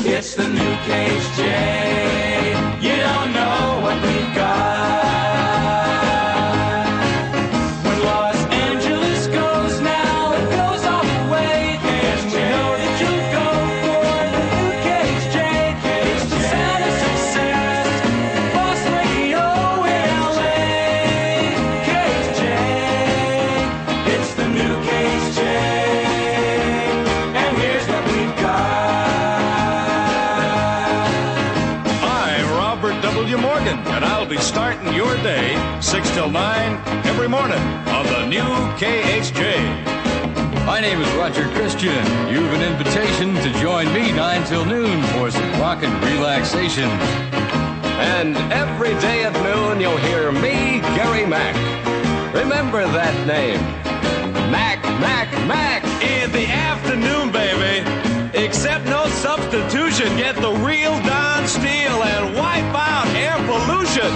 It's the new KHJ. You don't know what we've got. When Los Angeles goes now, it goes all the way. And we know that you'll go for the new KHJ. It's the sound of success. Boss Radio in LA. KHJ. It's the new KHJ. And here's what we've got. And I'll be starting your day 6 till 9 every morning on the new KHJ. My name is Roger Christian. You've an invitation to join me 9 till noon for some rockin' relaxation. And every day at noon you'll hear me, Gary Mack. Remember that name. Mac, Mac, Mac. In the afternoon, baby. Except no substitution. Get the real Don Steel and wipe out air pollution.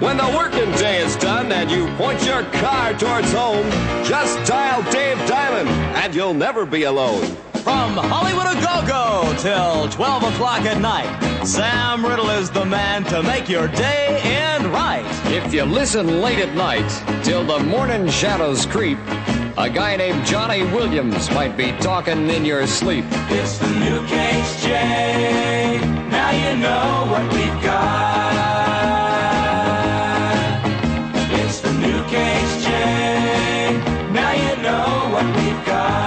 When the working day is done and you point your car towards home, just dial Dave Diamond and you'll never be alone. From Hollywood a go-go till 12 o'clock at night, Sam Riddle is the man to make your day end right. If you listen late at night till the morning shadows creep, a guy named Johnny Williams might be talking in your sleep. It's the new KHJ. Now you know what we've got. It's the new KHJ. Now you know what we've got.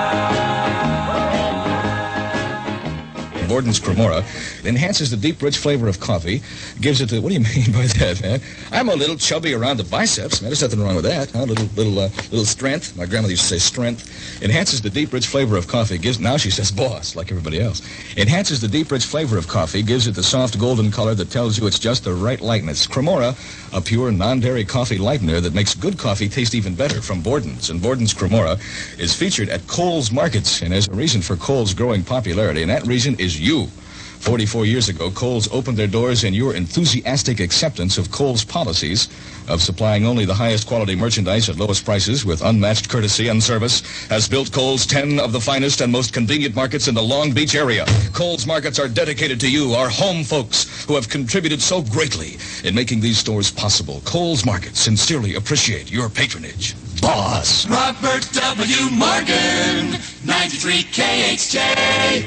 Borden's Cremora enhances the deep, rich flavor of coffee, gives it the... What do you mean by that, man? I'm a little chubby around the biceps, man. There's nothing wrong with that, huh? Little strength. My grandmother used to say strength. Enhances the deep, rich flavor of coffee. Now she says boss, like everybody else. Enhances the deep, rich flavor of coffee, gives it the soft golden color that tells you it's just the right lightness. Cremora, a pure, non-dairy coffee lightener that makes good coffee taste even better from Borden's. And Borden's Cremora is featured at Kohl's Markets, and there's a reason for Kohl's growing popularity, and that reason is you. 44 years ago, Kohl's opened their doors, and your enthusiastic acceptance of Kohl's policies of supplying only the highest quality merchandise at lowest prices with unmatched courtesy and service has built Kohl's 10 of the finest and most convenient markets in the Long Beach area. Kohl's Markets are dedicated to you, our home folks, who have contributed so greatly in making these stores possible. Kohl's Markets sincerely appreciate your patronage. Boss. Robert W. Morgan, 93 KHJ.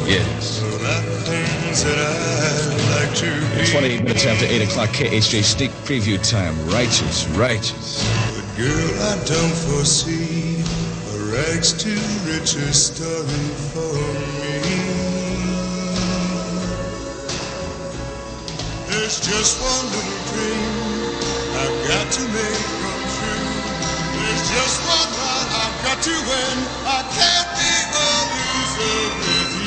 Yes. 20 minutes after 8 o'clock, KHJ sneak preview time. Righteous, righteous. But girl, I don't foresee a rags to riches story for me. There's just one little dream I've got to make come true. There's just one ride I've got to win. I can't be a loser with you.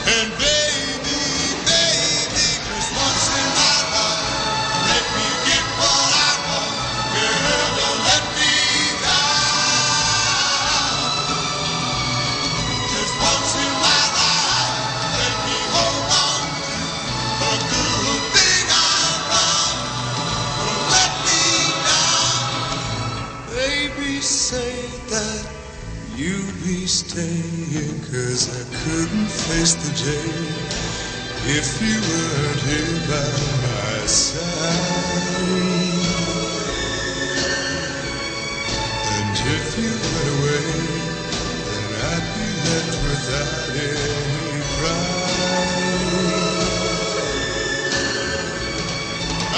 And baby, just once in my life, let me get what I want. Girl, don't let me down. Just once in my life, let me hold on to the good thing I've done. Don't let me down. Baby, say that you'll be staying, 'cause I couldn't face the day if you weren't here by my side. And if you went away, then I'd be left without any pride.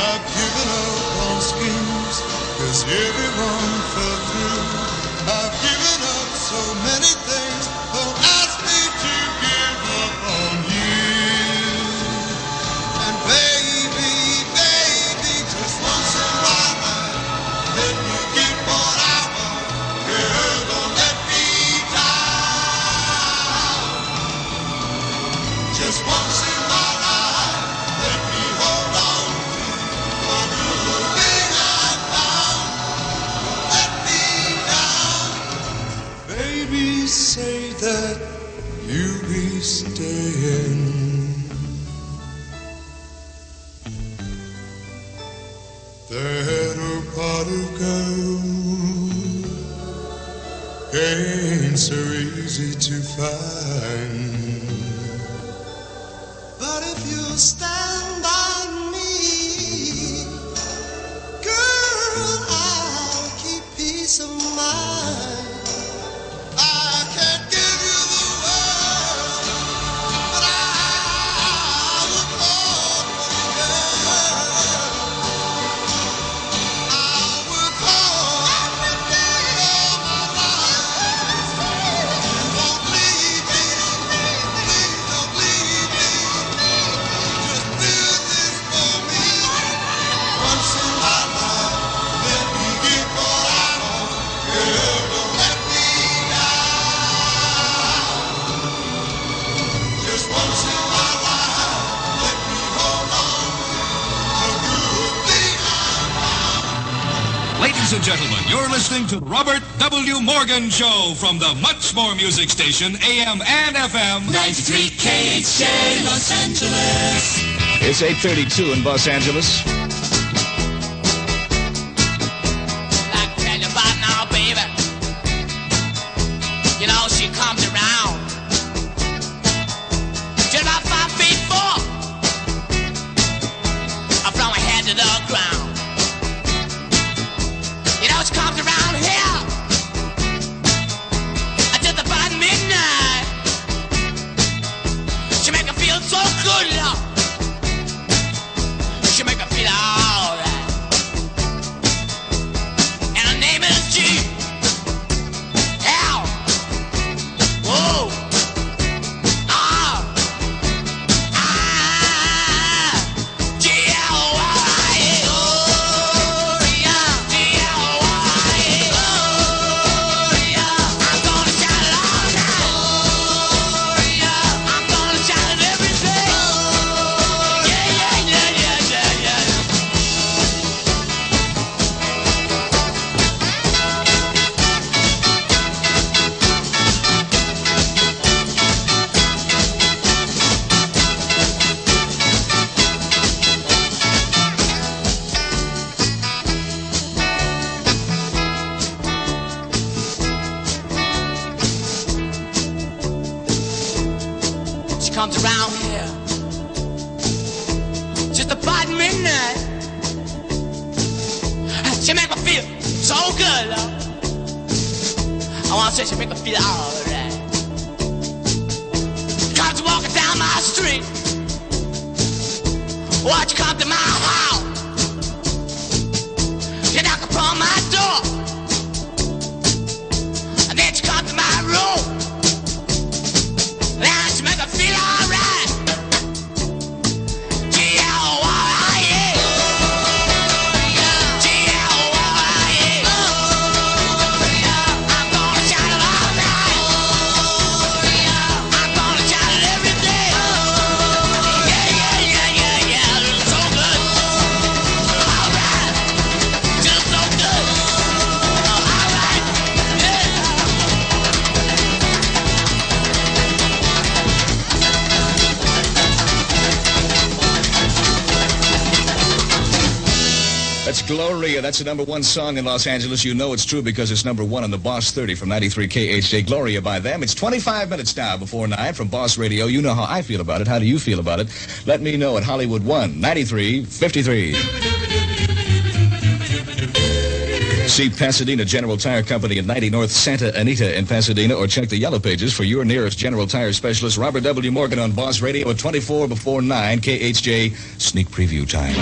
I've given up on schemes, 'cause everyone fell through. I've given up so many things, don't ask me to give up on you. And baby, just once in my life, let me get what I want. Girl, don't let me down. Just once in my life, let me hold on to the good thing I found. Don't let me down. Baby, say that you'll be staying. That old pot of gold ain't ain't so easy to find. But if you stand by me, girl, I'll keep peace of mind. I can't give you the world, but I will call for you, girl. I will call every day of my life. Don't leave me, please don't leave me. Just do this for me. Once in my life, let me get what I want. Girl, don't let me down. Just once in my life, let me hold on to the good thing I found. Ladies and gentlemen, you're listening to the Robert W. Morgan Show from the Much More Music Station, AM and FM. 93 KHJ Los Angeles. It's 8:32 in Los Angeles. Like tell you about now, baby. You know, she comes around. Just about 5'4", from her head to the ground. You know, she comes around here just about midnight. She make her feel so good, love. She make her feel alright. And her name is G. L. Whoa. R. I. G. L. Y. Oh, yeah. G. L. Y. Oh, yeah. I'm gonna shout it all night. Oh, yeah. I'm gonna shout it every day. Oh, yeah, yeah, yeah, yeah, yeah, yeah. She comes around here just about midnight. She make me feel so good, love. I wanna say she make me feel alright. Comes walking down my street. Watch you come to my house. You knock upon my door. And then she comes to my room. Now she make me feel alright. G-L-Y-A. G-L-Y-A. I'm gonna shout it all night. I'm gonna shout it every day. Yeah, yeah, yeah, yeah, yeah. It's so good. Alright. Just so good. Alright. Yeah. That's Gloria. That's the number one song in Los Angeles. You know it's true because it's number one on the Boss 30 from 93 KHJ. Gloria by them. It's 25 minutes now before 9 from Boss Radio. You know how I feel about it. How do you feel about it? Let me know at Hollywood 1, 9353. See Pasadena General Tire Company at 90 North Santa Anita in Pasadena, or check the yellow pages for your nearest General Tire specialist. Robert W. Morgan on Boss Radio at 24 before 9 KHJ. Sneak preview time.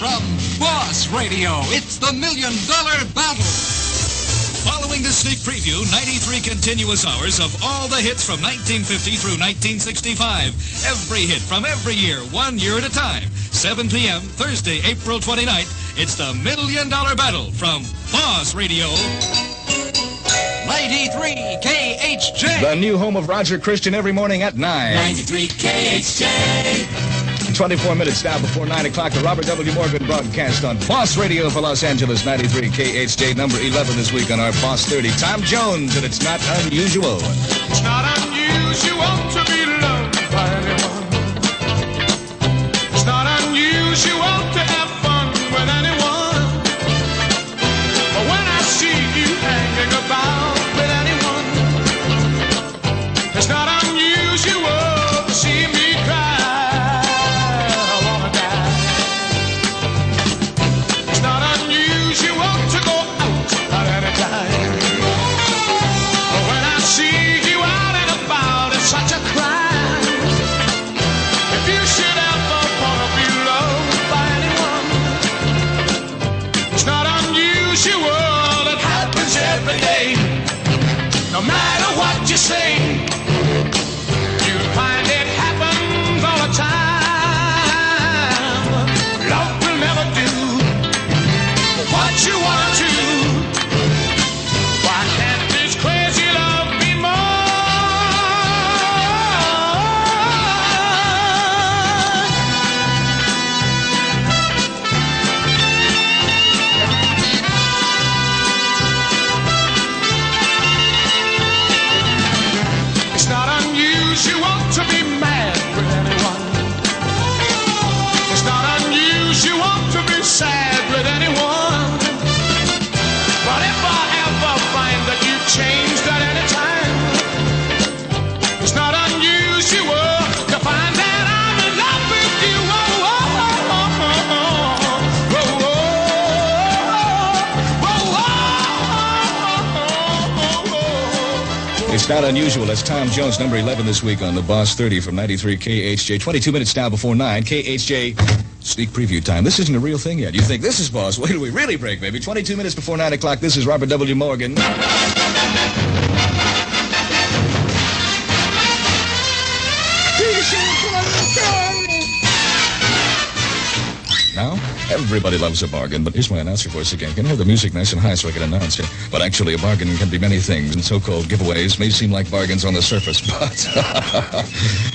From Boss Radio, it's the $1 Million Battle. Following the sneak preview, 93 continuous hours of all the hits from 1950 through 1965. Every hit from every year, 1 year at a time. 7 p.m., Thursday, April 29th. It's the $1 Million Battle from Boss Radio. 93 KHJ. The new home of Roger Christian every morning at 9. 93 KHJ. 24 minutes now before 9 o'clock, the Robert W. Morgan broadcast on Boss Radio for Los Angeles, 93 KHJ, number 11 this week on our Boss 30. Tom Jones, and it's not unusual. It's not unusual to be loved by anyone. It's not unusual to have fun with anyone. But when I see you hanging about with anyone, It's not unusual to see me cry. I wanna die. It's not unusual to go out at any time. But when I see you out and about, it's such a crime. If you should ever wanna be loved by anyone, it's not unusual. It happens every day. No matter what you say, you find it happens all the time. Love will never do what you want to. Why can't this crazy love be more? It's not unusual to be mad with anyone. It's not unusual to be sad with anyone. But if I ever find that you've changed at any time, it's not unusual to find that I'm in love with you. Oh, oh, oh, oh, oh, oh, oh, oh, oh. It's not unusual. That's Tom Jones, number 11 this week on the Boss 30 from 93 KHJ. 22 minutes now before 9. KHJ sneak preview time. This isn't a real thing yet. You think this is Boss? Wait till we really break, baby. 22 minutes before 9 o'clock. This is Robert W. Morgan. Now, everybody loves a bargain, but here's my announcer voice again. Can I have the music nice and high so I can announce it? But actually, a bargain can be many things, and so-called giveaways may seem like bargains on the surface, but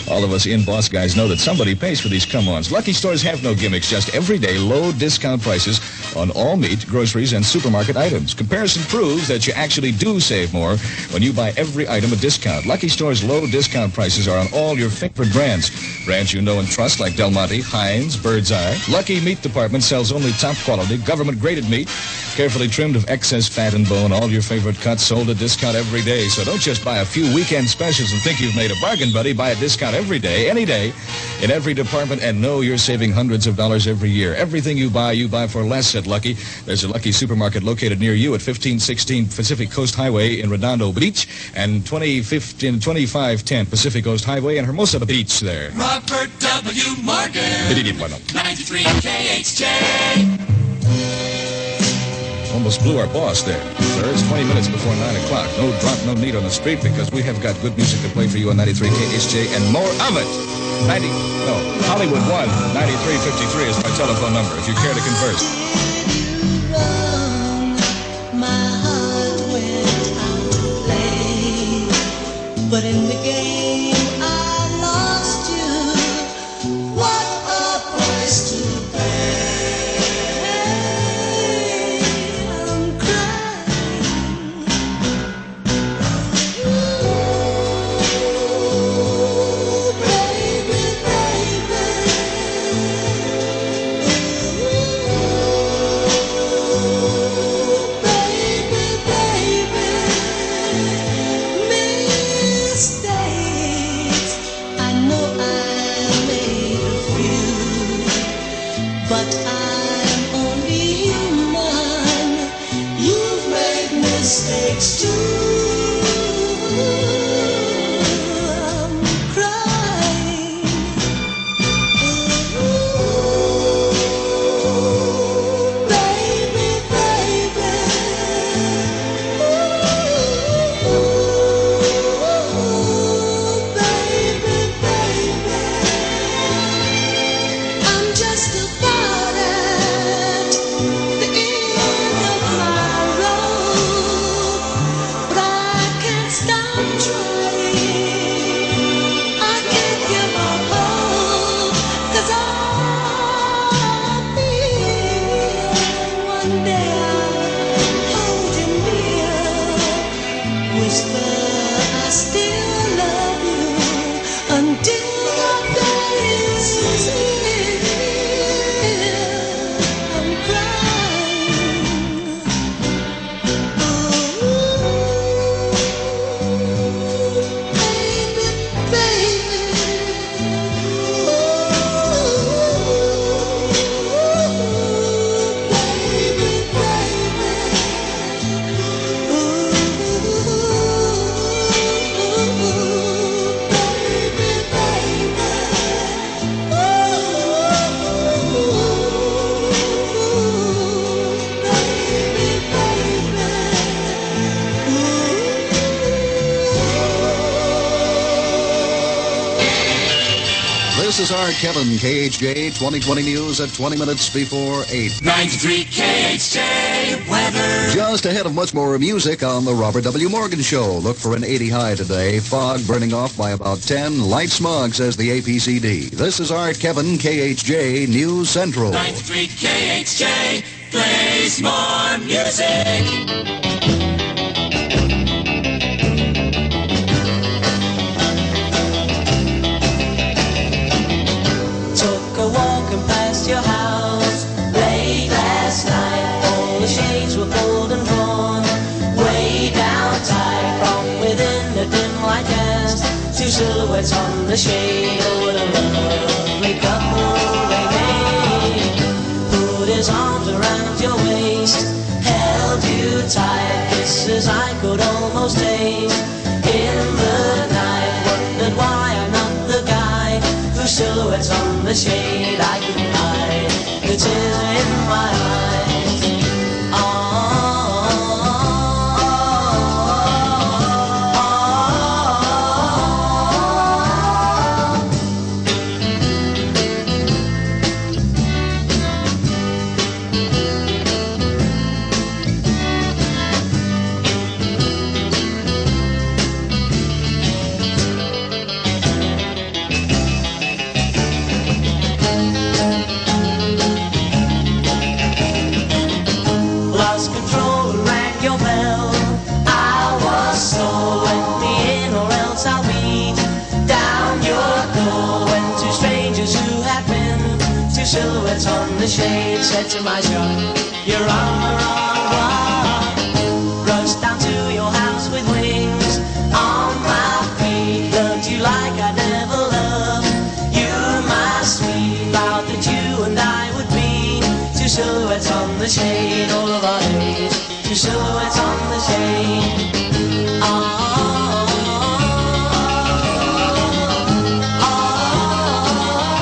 all of us in-boss guys know that somebody pays for these come-ons. Lucky stores have no gimmicks, just everyday low discount prices on all meat, groceries, and supermarket items. Comparison proves that you actually do save more when you buy every item at discount. Lucky Store's low discount prices are on all your favorite brands. Brands you know and trust like Del Monte, Heinz, Bird's Eye. Lucky Meat Department sells only top quality, government-graded meat, carefully trimmed of excess fat and bone. All your favorite cuts sold at discount every day. So don't just buy a few weekend specials and think you've made a bargain, buddy. Buy a discount every day, any day, in every department, and know you're saving hundreds of dollars every year. Everything you buy for less at Lucky. There's a Lucky supermarket located near you at 1516 Pacific Coast Highway in Redondo Beach and 2510 Pacific Coast Highway in Hermosa Beach there. Robert W. Morgan, 93 KHJ. Almost blew our boss there, sir. It's 20 minutes before 9 o'clock. No drop, no need on the street because we have got good music to play for you on 93 KHJ and more of it. Hollywood 1, 9353 is my telephone number if you care to converse. My heart went out to play, but in the game I lost you. What a price to pay! I'm crying. Ooh, baby, baby. Mistakes This is Art Kevin, KHJ 2020 News at 20 minutes before 8. 93 KHJ weather. Just ahead of much more music on the Robert W. Morgan Show. Look for an 80 high today. Fog burning off by about 10. Light smog, says the APCD. This is Art Kevin, KHJ News Central. 93 KHJ plays more music. Your house late last night, all the shades were pulled and drawn way down tight. From within the dim light cast two silhouettes on the shade. Oh, what a lovely couple they made. Put his arms around your waist, held you tight, kisses I could almost taste. In the night, wondered why I'm not the guy whose silhouettes on the shade I could hide. The tears in my eyes. Silhouettes on the shade said to my shop, you're on the wrong one. Rushed down to your house with wings on my feet. Loved you like I never loved you, my sweet. Vowed that you and I would be two silhouettes on the shade all of our days. Two silhouettes on the shade.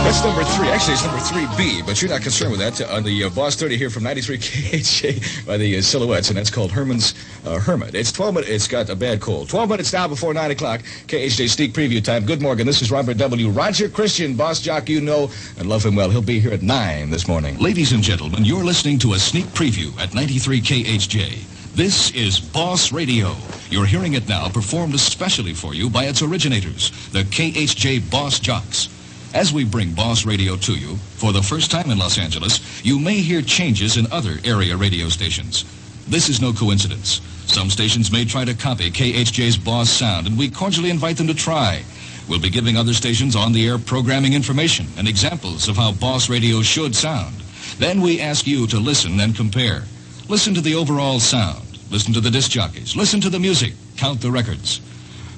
That's number 3. Actually, it's number 3B, but you're not concerned with that. On the Boss 30 here from 93 KHJ by the Silhouettes, and that's called Herman's Hermit. It's 12 minutes. It's got a bad cold. 12 minutes now before 9 o'clock. KHJ sneak preview time. Good morning. This is Robert W. Roger Christian, Boss Jock, you know and love him well. He'll be here at 9 this morning. Ladies and gentlemen, you're listening to a sneak preview at 93 KHJ. This is Boss Radio. You're hearing it now, performed especially for you by its originators, the KHJ Boss Jocks. As we bring Boss Radio to you, for the first time in Los Angeles, you may hear changes in other area radio stations. This is no coincidence. Some stations may try to copy KHJ's Boss sound, and we cordially invite them to try. We'll be giving other stations on-the-air programming information and examples of how Boss Radio should sound. Then we ask you to listen and compare. Listen to the overall sound. Listen to the disc jockeys. Listen to the music. Count the records.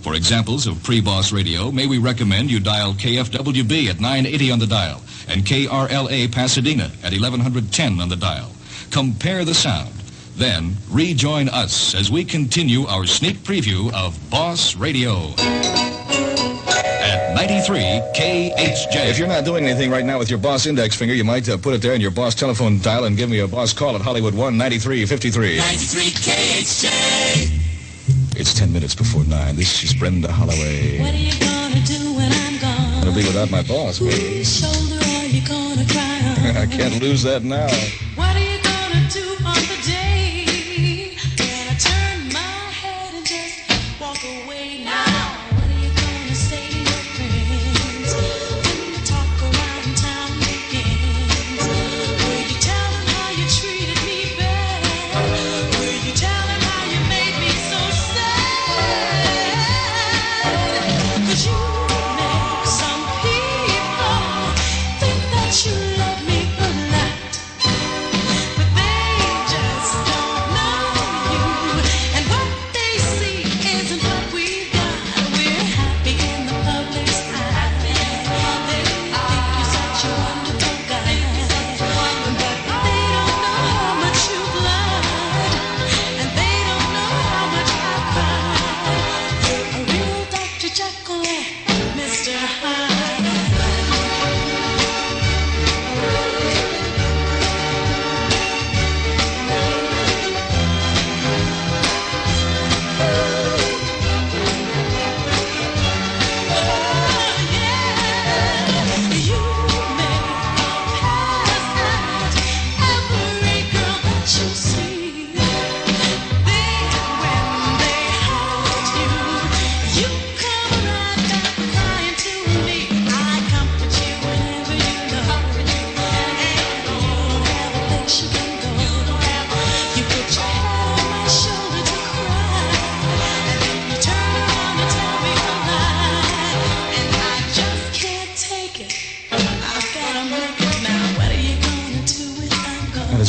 For examples of pre-Boss Radio, may we recommend you dial KFWB at 980 on the dial and KRLA Pasadena at 1110 on the dial. Compare the sound. Then rejoin us as we continue our sneak preview of Boss Radio at 93 KHJ. If you're not doing anything right now with your Boss index finger, you might put it there in your Boss telephone dial and give me a Boss call at Hollywood 19353. 93 KHJ. It's 10 minutes before 9. This is Brenda Holloway. What are you gonna do when I'm gone? Gonna be without my boss, baby. Whose shoulder are you gonna cry on? I can't lose that now. What are you gonna do on the day when I turn my head and just walk away now? What are you gonna say to your friends when the talk around town begins? Will you tell them how you treated me bad? Will you tell them how you made me so sad? 'Cause you make some people think that you love me a lot, but they just don't know you, and what they see isn't what we've got. We're happy in the public's eye. They think you're such a wonderful guy, but they don't know how much you've loved, and they don't know how much I've cried. You're a real Dr. Jekyll and Mr. Hyde.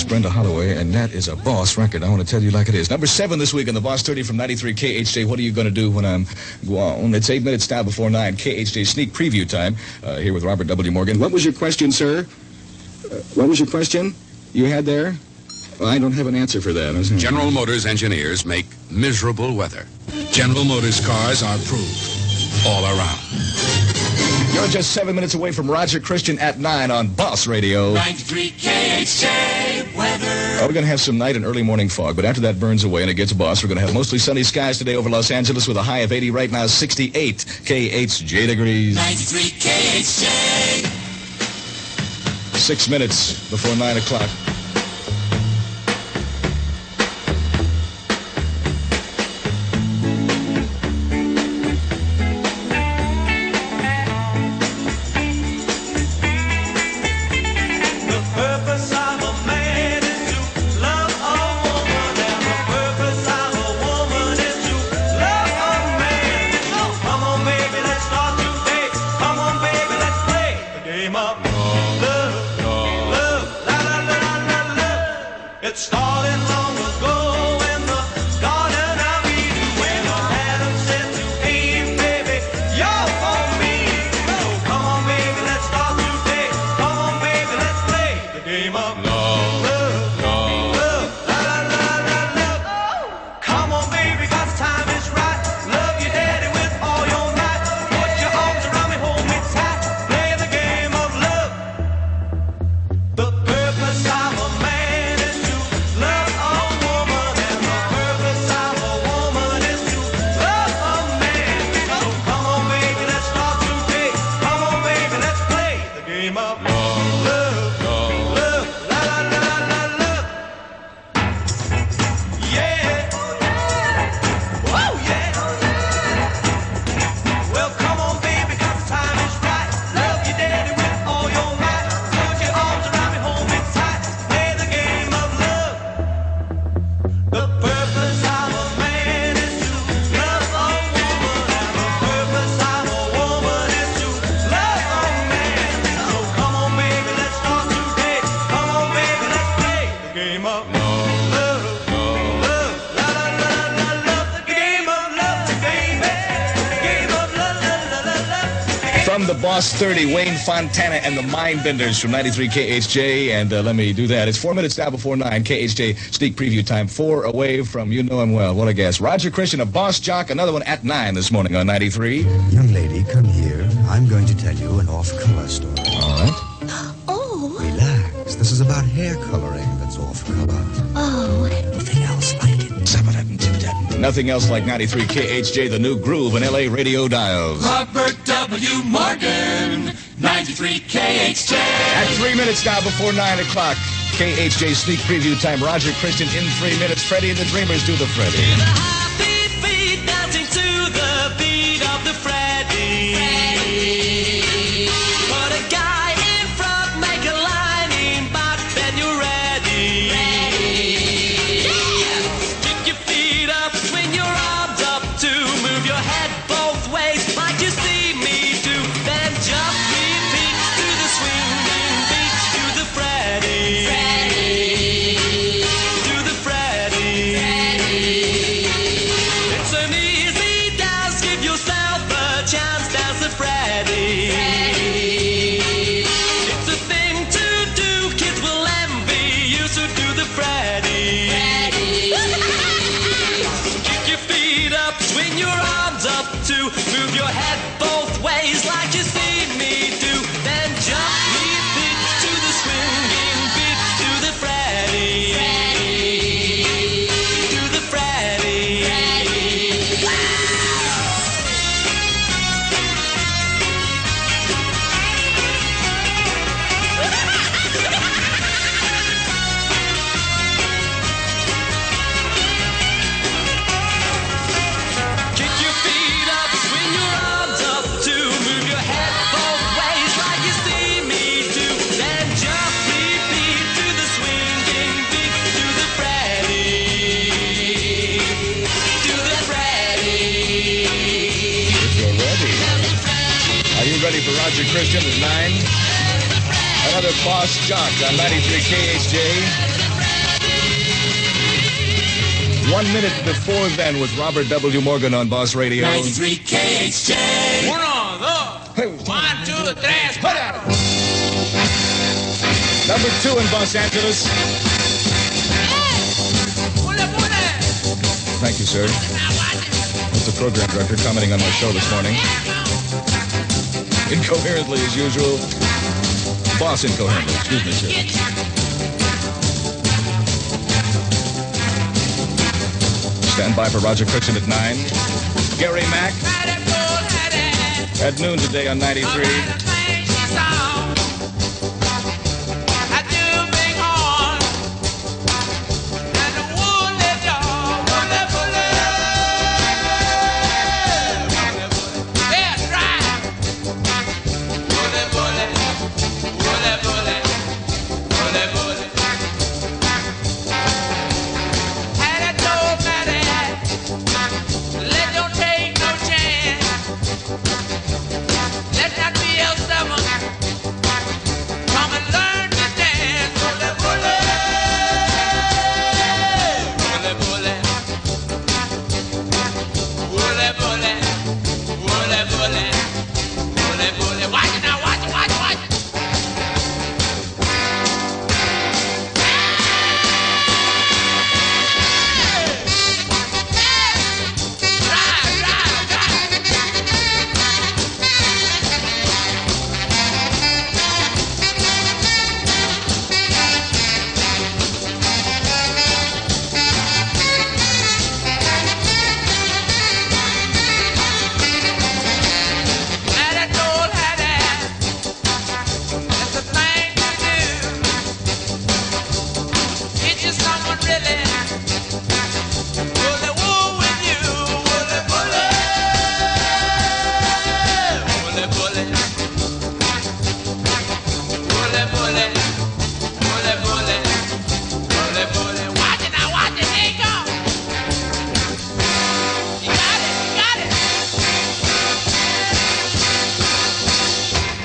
Brenda Holloway, and that is a Boss record. I want to tell you like it is. Number 7 this week on the Boss 30 from 93 KHJ. What are you going to do when I'm gone? It's 8 minutes now before 9. KHJ sneak preview time here with Robert W. Morgan. What was your question, sir? What was your question you had there? Well, I don't have an answer for that. General Motors engineers make miserable weather. General Motors cars are proved all around. You're just 7 minutes away from Roger Christian at 9 on Boss Radio. 93 KHJ weather. We're going to have some night and early morning fog, but after that burns away and it gets Boss, we're going to have mostly sunny skies today over Los Angeles with a high of 80. Right now, 68 KHJ degrees. 93 KHJ. 6 minutes before 9 o'clock. The Boss 30, Wayne Fontana and the Mindbenders from 93 KHJ, and let me do that. It's 4 minutes now before 9. KHJ sneak preview time, 4 away from You Know Him Well. What a guess. Roger Christian, a Boss Jock, another one at 9 this morning on 93. Young lady, come here. I'm going to tell you an off-color story. All right. Oh. Relax. This is about hair coloring that's off-color. Oh. Nothing else like it. Nothing else like 93 KHJ, the new groove in LA radio dials. Robert W. Morgan, 93 KHJ. At 3 minutes now before 9 o'clock, KHJ sneak preview time. Roger Christian in 3 minutes. Freddie and the Dreamers do the Freddie. Happy feet dancing to the beat of the Freddie. Put a guy in front, make a line in back, then you're ready. Kick your feet up, swing your arms up to move your head both ways like you see me do. Then jump, repeat to the swinging beat, to the Freddie. To the Freddie. It's an easy dance, give yourself a chance, dance the Freddie. It's a thing to do, kids will envy you, so do the Freddie. Kick your feet up, swing your arms up to move your head both ways like you see me do. Then jump, repeat to the swinging beat, to the Freddie. To the Freddie. Kick your feet up, swing your arms up to move your head both ways like you see me do. Then jump, repeat to the swinging beat, to the Freddie. To the Freddie. If you're ready. Are you ready for Roger Christian at 9? Another Boss Jock on 93 KHJ. 1 minute before then was Robert W. Morgan on Boss Radio. 93 KHJ. Uno, dos, 1, 2, 3, Put at it. Number 2 in Los Angeles. Thank you, sir. That's the program director commenting on my show this morning. Incoherently, as usual. Boss incoherently. Excuse me, sir. Stand by for Roger Christian at 9. Gary Mack at noon today on 93.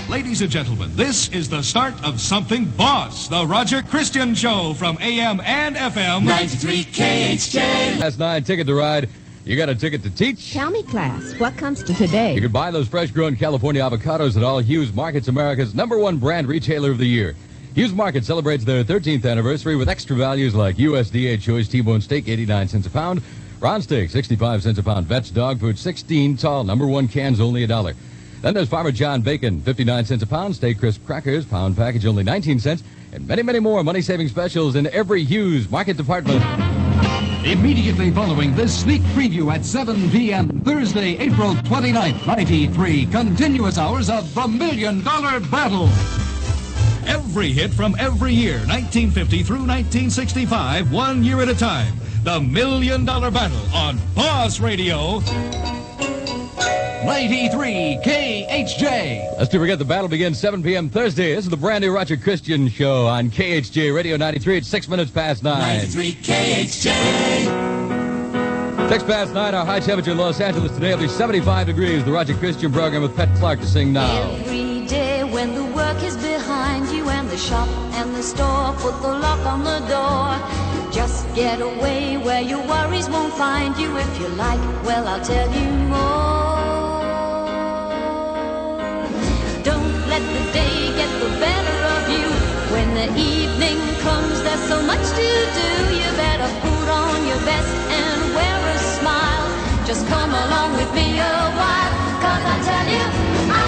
Ladies and gentlemen, this is the start of Something Boss, the Roger Christian Show from AM and FM. 93 KHJ. Last night, Ticket to Ride. You got a ticket to teach? Tell me, class, what comes to today? You can buy those fresh-grown California avocados at all Hughes Markets, America's #1 brand retailer of the year. Hughes Market celebrates their 13th anniversary with extra values like USDA choice T-bone steak, 89 cents a pound, round steak, 65 cents a pound, Vet's dog food, 16 tall #1 cans, only $1. Then there's Farmer John bacon, 59 cents a pound, Stay Crisp crackers, pound package, only 19 cents, and many, many more money-saving specials in every Hughes Market department. Immediately following this sneak preview at 7 p.m. Thursday, April 29th, 93, continuous hours of the $1 Million Battle. Every hit from every year, 1950 through 1965, 1 year at a time. The $1 Million Battle on Boss Radio. 93 KHJ. Lest you forget, the battle begins 7 p.m. Thursday. This is the brand new Roger Christian Show on KHJ Radio 93. It's 6 minutes past 9. 93 KHJ. 6 past 9, our high temperature in Los Angeles today will be 75 degrees. The Roger Christian program with Pat Clark to sing now. Every day when the work is behind you and the shop and the store put the lock on the door. Just get away where your worries won't find you. If you like, well, I'll tell you more. Don't let the day get the better of you. When the evening comes, there's so much to do. You better put on your best and wear a smile. Just come along with me a while, 'cause I tell you, I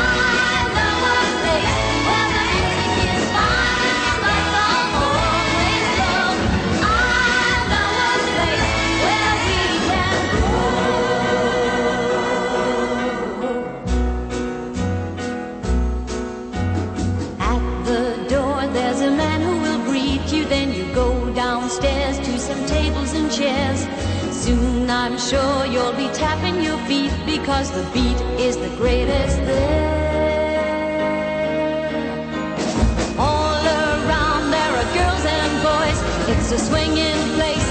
know a place where the music is fine and the lights are always low. I know a place where we can go. At the door there's a man who will greet you. Then you go downstairs to some tables and chairs. Soon I'm sure you'll be tapping your feet, because the beat is the greatest there. All around there are girls and boys. It's a swinging place,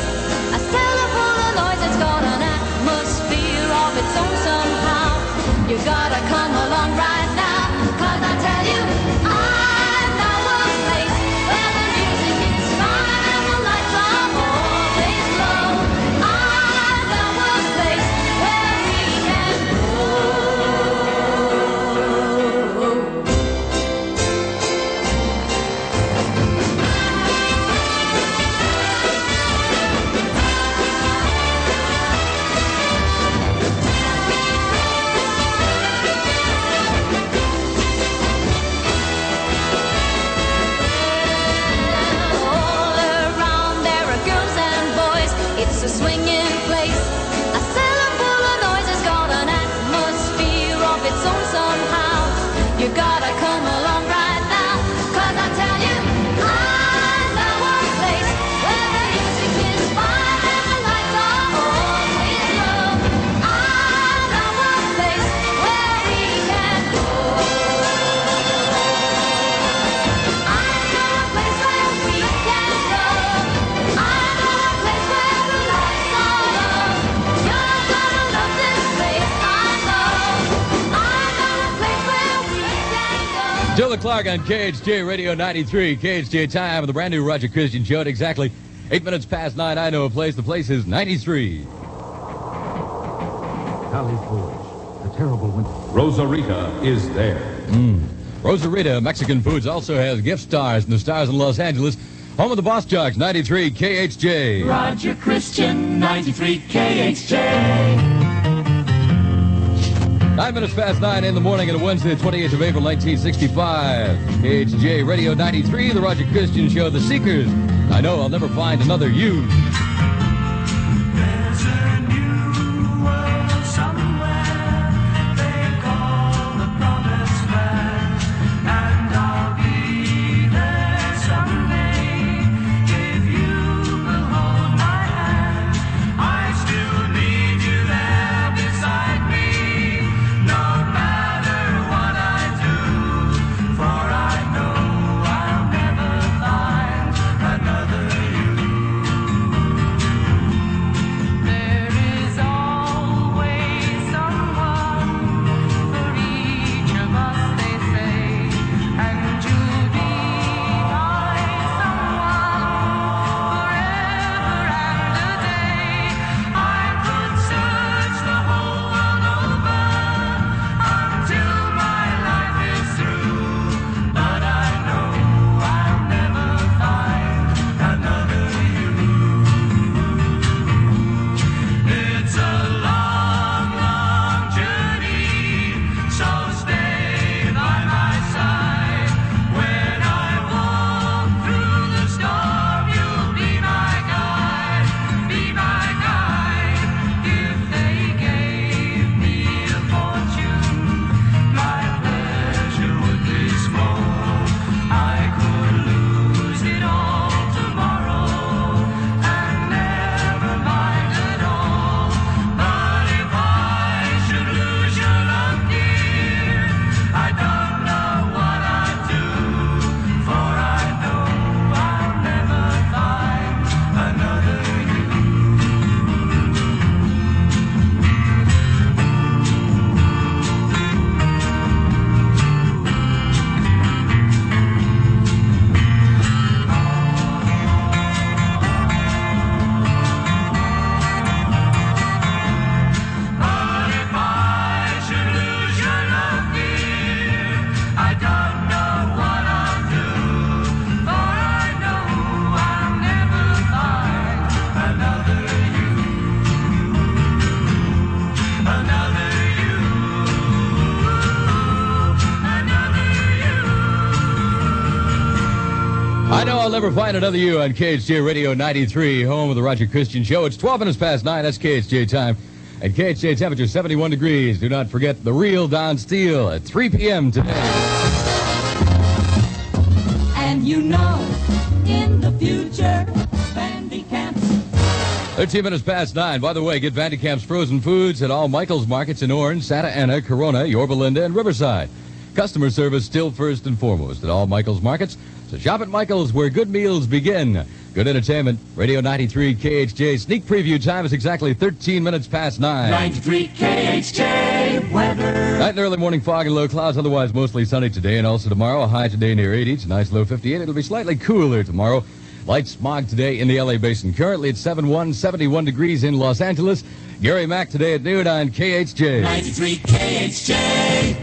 a cellar full of noise. It's got an atmosphere of its own somehow. You gotta come along right now, 'cause I tell you, I know a place where the music is fine and the lights are on. You gotta come along right now, 'cause I tell you, I know a place where the music is fine and the lights are always low. I know a place where we can go. I know a place where we can go. I know a place where the lights are low. You're gonna love this place, I know. I know a place where we can go. Joe Clark on KHJ Radio 93. KHJ time of the brand new Roger Christian Show at exactly 8 minutes past 9. I know a place. The place is 93. Valley Forge, the terrible winter. Rosarita is there. Rosarita Mexican Foods also has gift stars in the stars in Los Angeles. Home of the Boss Jocks, 93 KHJ. Roger Christian, 93 KHJ. 9 minutes past 9 in the morning on a Wednesday, the 28th of April, 1965. KHJ Radio 93, the Roger Christian Show, The Seekers. I know I'll never find another you. There's a new world somewhere they call the promised land, and I'll be there someday if you will hold my hand. I still need you there beside me, no matter what I do, for I know I'll never find another you. There is always someone for each of us, they say, and you'll be my someone forever and a day. I could search the whole world over until my life is through, but I know I'll never find another you. It's a long, long journey, so stay by my side. When I walk through the storm, you'll be my guide, be my guide. If they gave me a fortune, my pleasure would be small. I could lose it all tomorrow and never mind at all. But if I should lose your love, dear, I don't know what I'd do, for I know I'll never find another you. But if I should lose your love, dear, I don't know what I'll do, for I know I'll never find another you, another you, another you. I know I'll never find another you on KHJ Radio 93, home of the Roger Christian Show. It's 12 minutes past 9. That's KHJ time. At KHJ temperature 71 degrees. Do not forget the real Don Steele at 3 p.m. today. And you know, in the future, Vandy camps. 13 minutes past 9. By the way, get Vandy Camp's frozen foods at all Michael's markets in Orange, Santa Ana, Corona, Yorba Linda, and Riverside. Customer service still first and foremost at all Michael's markets. So shop at Michael's where good meals begin. Good entertainment. Radio 93 KHJ. Sneak preview time is exactly 13 minutes past 9. 93 KHJ weather. Night and early morning fog and low clouds, otherwise mostly sunny today and also tomorrow. A high today near 80, tonight's low 58. It'll be slightly cooler tomorrow. Light smog today in the LA basin. Currently at 71 degrees in Los Angeles. Gary Mack today at noon on KHJ. 93 KHJ.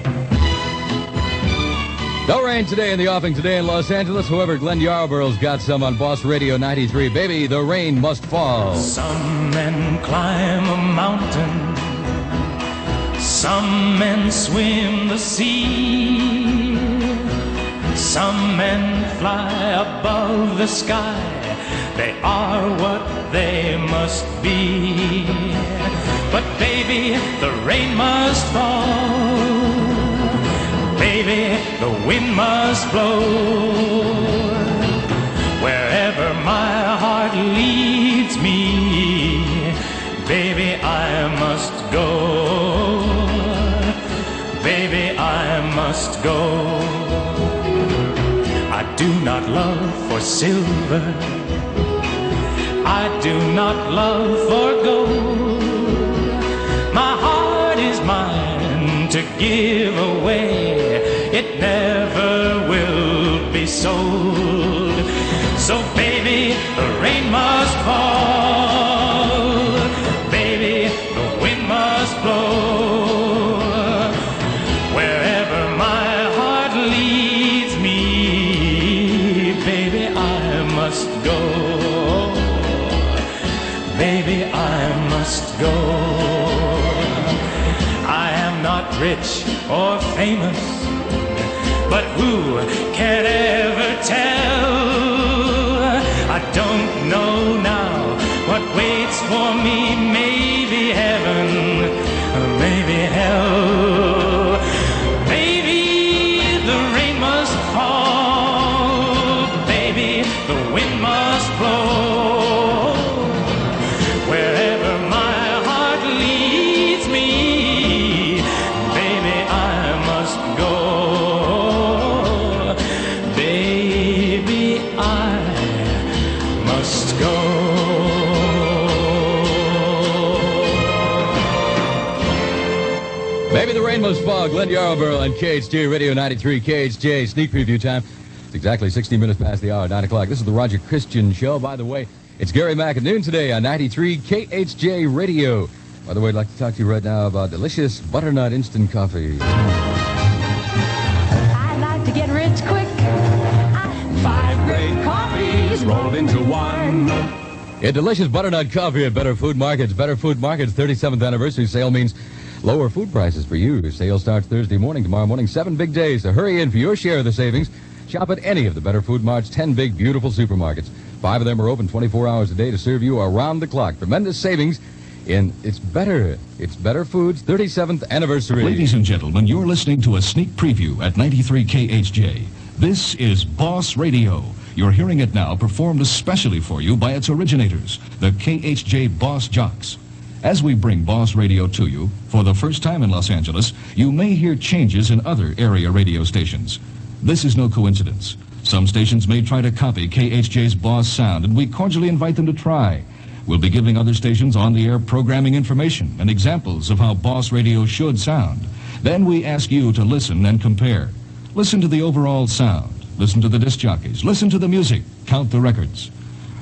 No rain today in the offing today in Los Angeles. However, Glenn Yarborough's got some on Boss Radio 93. Baby, the rain must fall. Some men climb a mountain, some men swim the sea, some men fly above the sky. They are what they must be. But baby, the rain must fall. Baby, baby, the wind must blow. Wherever my heart leads me, baby, I must go. Baby, I must go. I do not love for silver, I do not love for gold. My heart is mine to give away, it never will be sold. So baby, the rain must fall, baby, the wind must blow. Wherever my heart leads me, baby, I must go. Baby, I must go. I am not rich or famous, but who can ever tell? I don't know now what waits for me. Maybe heaven, maybe hell. Baby, the rain must fall. Baby, the wind must blow. Wherever my heart leads me, baby, I must go. Baby, I must go. Maybe the rain must fall. Glenn Yarborough on KHJ Radio 93. KHJ sneak preview time. It's exactly 60 minutes past the hour, 9 o'clock. This is the Roger Christian Show. By the way, it's Gary Mack at noon today on 93 KHJ Radio. By the way, I'd like to talk to you right now about delicious butternut instant coffee. I like to get rich quick. 5 great coffees rolled into one. Yeah, delicious butternut coffee at Better Food Markets. Better Food Markets 37th anniversary sale means lower food prices for you. Sale starts Thursday morning, tomorrow morning, 7 big days. So hurry in for your share of the savings. Shop at any of the Better Food Mart's 10 big, beautiful supermarkets. 5 of them are open 24 hours a day to serve you around the clock. Tremendous savings in It's Better Foods 37th anniversary. Ladies and gentlemen, you're listening to a sneak preview at 93 KHJ. This is Boss Radio. You're hearing it now, performed especially for you by its originators, the KHJ Boss Jocks. As we bring Boss Radio to you, for the first time in Los Angeles, you may hear changes in other area radio stations. This is no coincidence. Some stations may try to copy KHJ's Boss sound, and we cordially invite them to try. We'll be giving other stations on-the-air programming information and examples of how Boss Radio should sound. Then we ask you to listen and compare. Listen to the overall sound. Listen to the disc jockeys. Listen to the music. Count the records.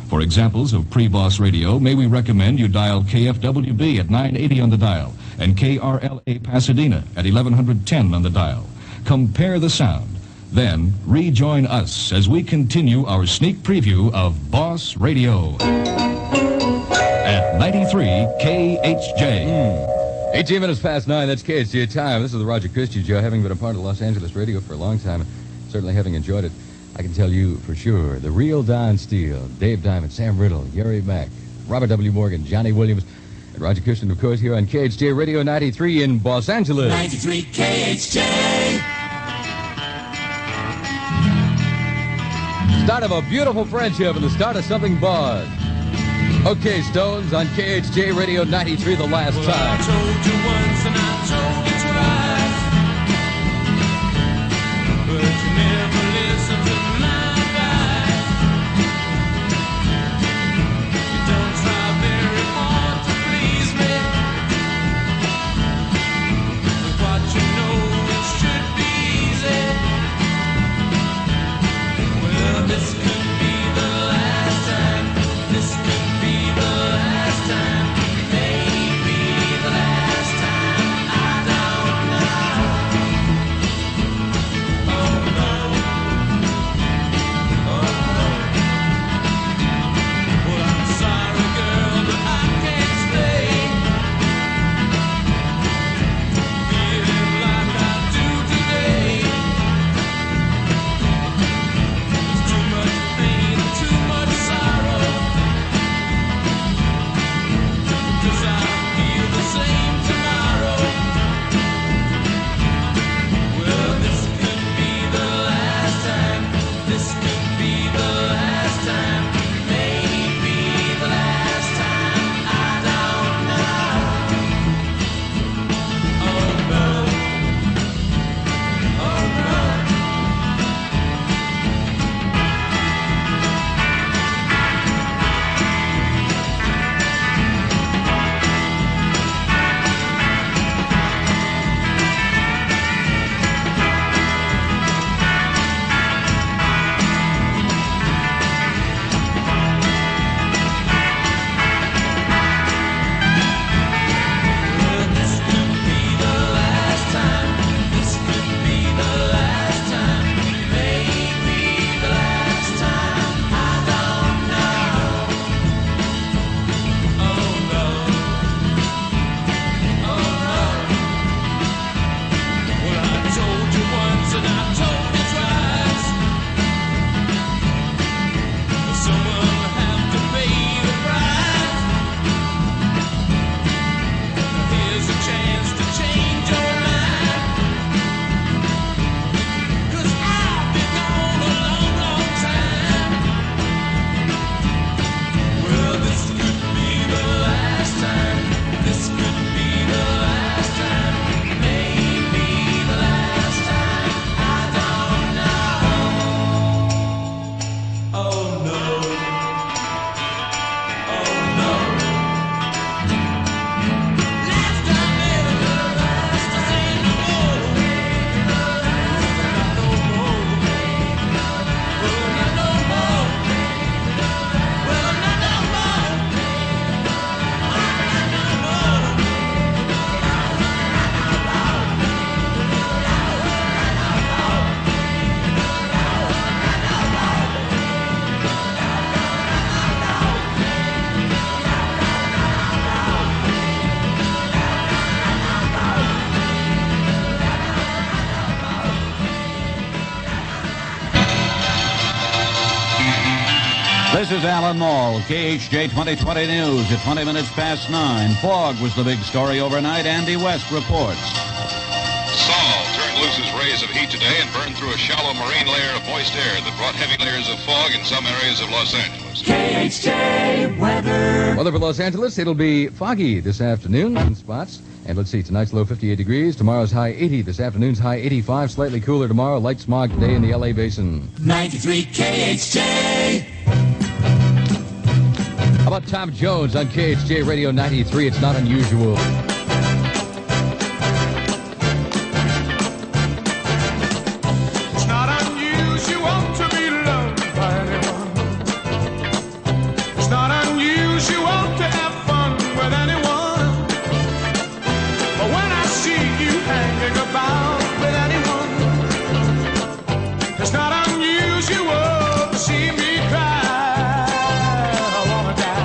For examples of pre-Boss Radio, may we recommend you dial KFWB at 980 on the dial and KRLA Pasadena at 1110 on the dial. Compare the sound. Then rejoin us as we continue our sneak preview of Boss Radio at 93 KHJ. 18 minutes past 9, that's KHJ time. This is the Roger Christian Show. Having been a part of Los Angeles radio for a long time, and certainly having enjoyed it, I can tell you for sure, the real Don Steele, Dave Diamond, Sam Riddle, Gary Mack, Robert W. Morgan, Johnny Williams, and Roger Christian, of course, here on KHJ Radio 93 in Los Angeles. 93 KHJ. Start of a beautiful friendship and the start of something boss. Okay, Stones on KHJ Radio 93 the last time. I told you once and I told you twice, but you never listened to my advice. You don't try very hard to please me. With what you know it should be easy. Well, this could be the last time. This could be the last time. Maybe the last time I die. This is Alan Mall, KHJ 2020 News at 20 minutes past 9. Fog was the big story overnight. Andy West reports. Saul turned loose his rays of heat today and burned through a shallow marine layer of moist air that brought heavy layers of fog in some areas of Los Angeles. KHJ weather. Weather for Los Angeles, it'll be foggy this afternoon in spots. And let's see, tonight's low 58 degrees, tomorrow's high 80, this afternoon's high 85, slightly cooler tomorrow, light smog today in the LA basin. 93 KHJ. How about Tom Jones on KHJ Radio 93? It's not unusual. It's not unusual to be loved by anyone. It's not unusual to have fun with anyone. But when I see you hanging about with anyone, it's not unusual to see me cry. I wanna die.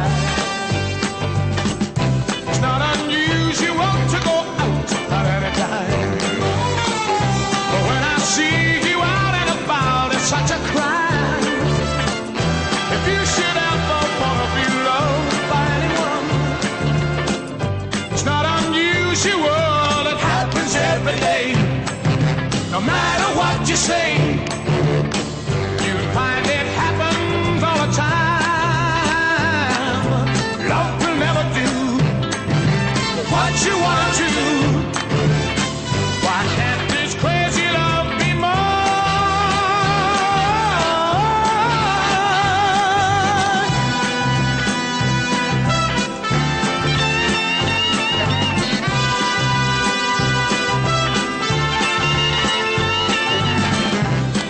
It's not unusual to go out at any time. But when I see you out and about, it's such a crime. If you should ever wanna be loved by anyone, it's not unusual. It happens every day. No matter what you say, you'll find it happens all the time. Love will never do what you wanna do. Why can't this crazy love be more?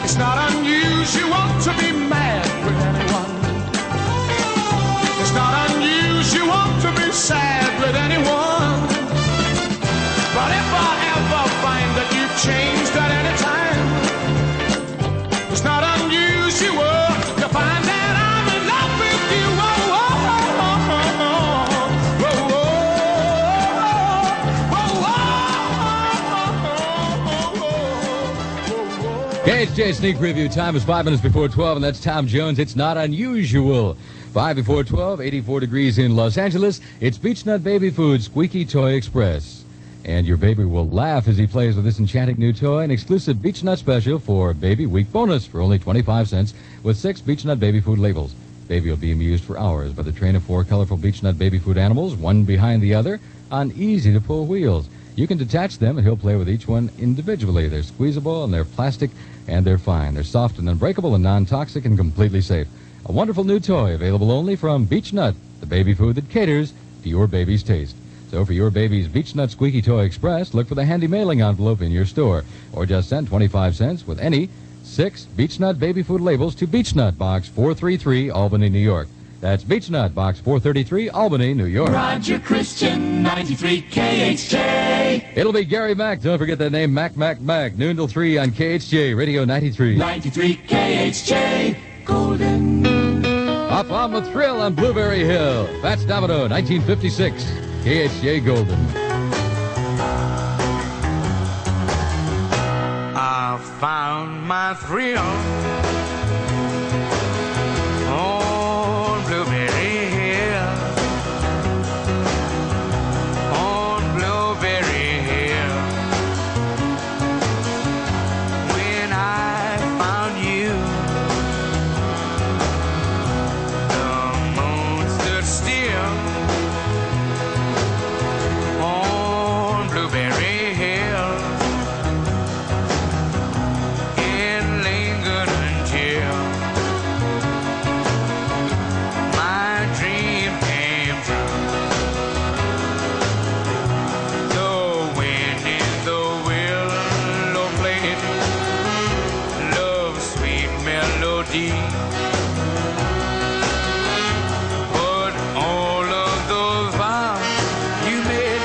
It's not unusual to be mad with anyone. It's not unusual to be sad with anyone. But if I ever find that you've changed at any time, it's not unusual to find that I'm in love with you. Oh, oh, oh, oh, oh, oh, oh, oh, oh, oh. KHJ Sneak Preview. Time is 5 minutes before 12, and that's Tom Jones. It's not unusual. 5 before 12, 84 degrees in Los Angeles. It's Beech Nut Baby Food Squeaky Toy Express. And your baby will laugh as he plays with this enchanting new toy, an exclusive Beech Nut special for Baby Week bonus for only 25 cents with 6 Beech Nut Baby Food labels. Baby will be amused for hours by the train of 4 colorful Beech Nut Baby Food animals, one behind the other, on easy-to-pull wheels. You can detach them, and he'll play with each one individually. They're squeezable, and they're plastic, and they're fine. They're soft and unbreakable and non-toxic and completely safe. A wonderful new toy available only from Beech Nut, the baby food that caters to your baby's taste. So for your baby's Beech Nut Squeaky Toy Express, look for the handy mailing envelope in your store, or just send 25 cents with any 6 Beech Nut Baby Food labels to Beech Nut, Box 433, Albany, New York. That's Beech Nut, Box 433, Albany, New York. Roger Christian, 93 KHJ. It'll be Gary Mack. Don't forget that name, Mac, noon till 3 on KHJ Radio 93. 93 KHJ, Golden. Up on the thrill on Blueberry Hill. Fats Domino, 1956. KHJ Golden. I found my thrill on Blueberry Hill. On Blueberry Hill. When I found you, the moon stood still on Blueberry Hill. And lingered until my dream came true. The wind in the willow played love's sweet melody. But all of those vows you made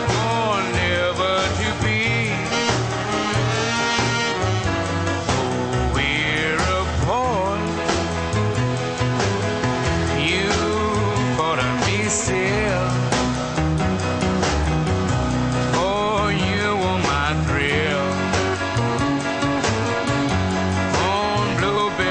are never to be. We're apart. You bought me still. Oh, you were my thrill. On Blueberry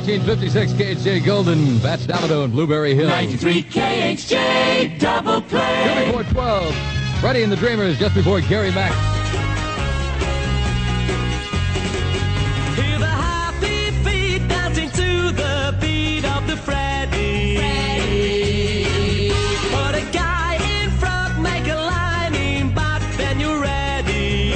1956 KHJ Golden, Bats Damado and Blueberry Hill. 93 KHJ Double Play. Just before 12, Freddie and the Dreamers, just before Gary Mack. Hear the happy feet dancing to the beat of the Freddy. Put a guy in front, make a line in back, then you're ready.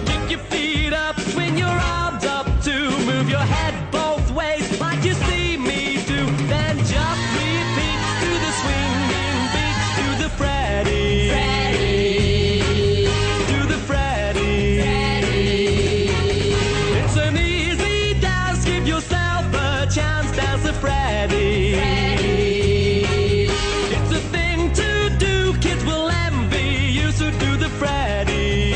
Kick your feet up, swing your arms up to move your head both ways like you see me do. Then just repeat to the swinging beat, to the Freddy. To the Freddy. It's an easy dance, give yourself a chance, dance the Freddy. It's a thing to do, kids will envy you, so do the Freddy.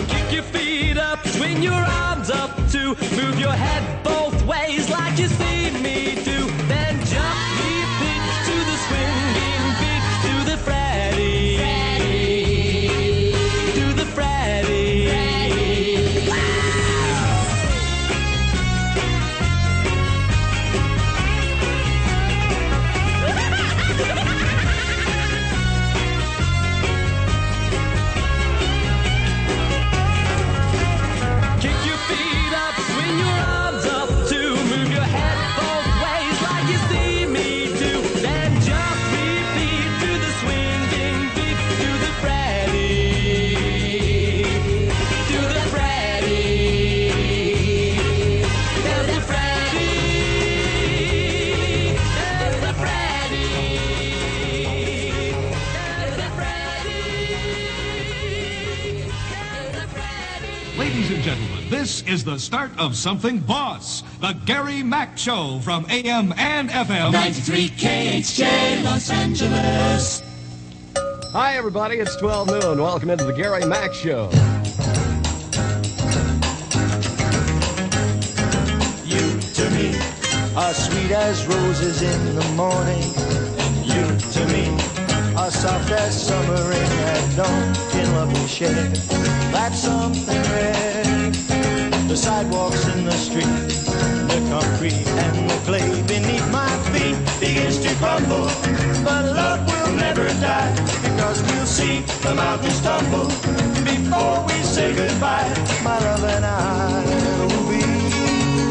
Kick your feet up, swing your arms up to move your head both ways like you see me do. Then just repeat to the swinging beat, to the Freddy. To the Freddy. Kick your feet up, swing your arms up to move your head both ways like you see me do. Then just repeat to the swinging beat, to the Freddy. To the Freddy. There's the Freddy. There's the Freddy. There's the Freddy. There's the Freddy. Ladies and gentlemen, this is the start of something boss. The Gary Mack Show from AM and FM. 93 KHJ Los Angeles. Hi, everybody. It's 12 noon. Welcome into the Gary Mack Show. You to me are sweet as roses in the morning, and you to me are soft as summer rain at dawn. In love we share, that's something rare. The sidewalks in the street, the concrete and the clay beneath my feet begins to crumble, but love will never die, because we'll see the mountains tumble before we say goodbye. My love and I will be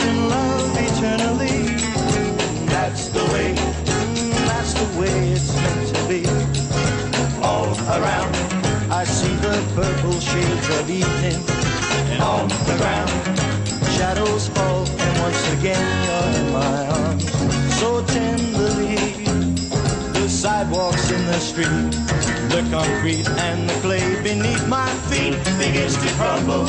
in love eternally. That's the way it's meant to be. All around I see the purple shades of evening, and on the ground shadows fall, and once again you're in my arms so tenderly. The sidewalks in the street, the concrete and the clay beneath my feet begins to crumble,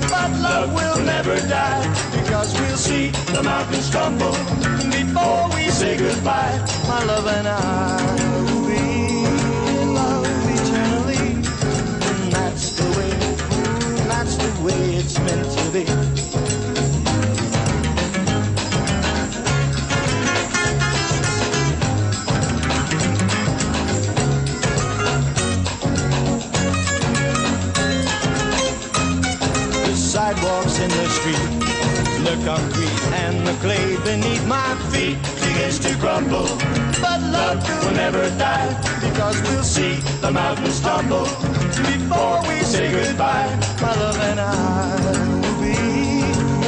but love will never die, because we'll see the mountains tumble before we say goodbye. My love and I will be in love eternally. And that's the way it's meant to be. The sidewalks in the street, the concrete and the clay beneath my feet begins to crumble, but love will never die, because we'll see the mountains tumble before we say goodbye. My love and I will be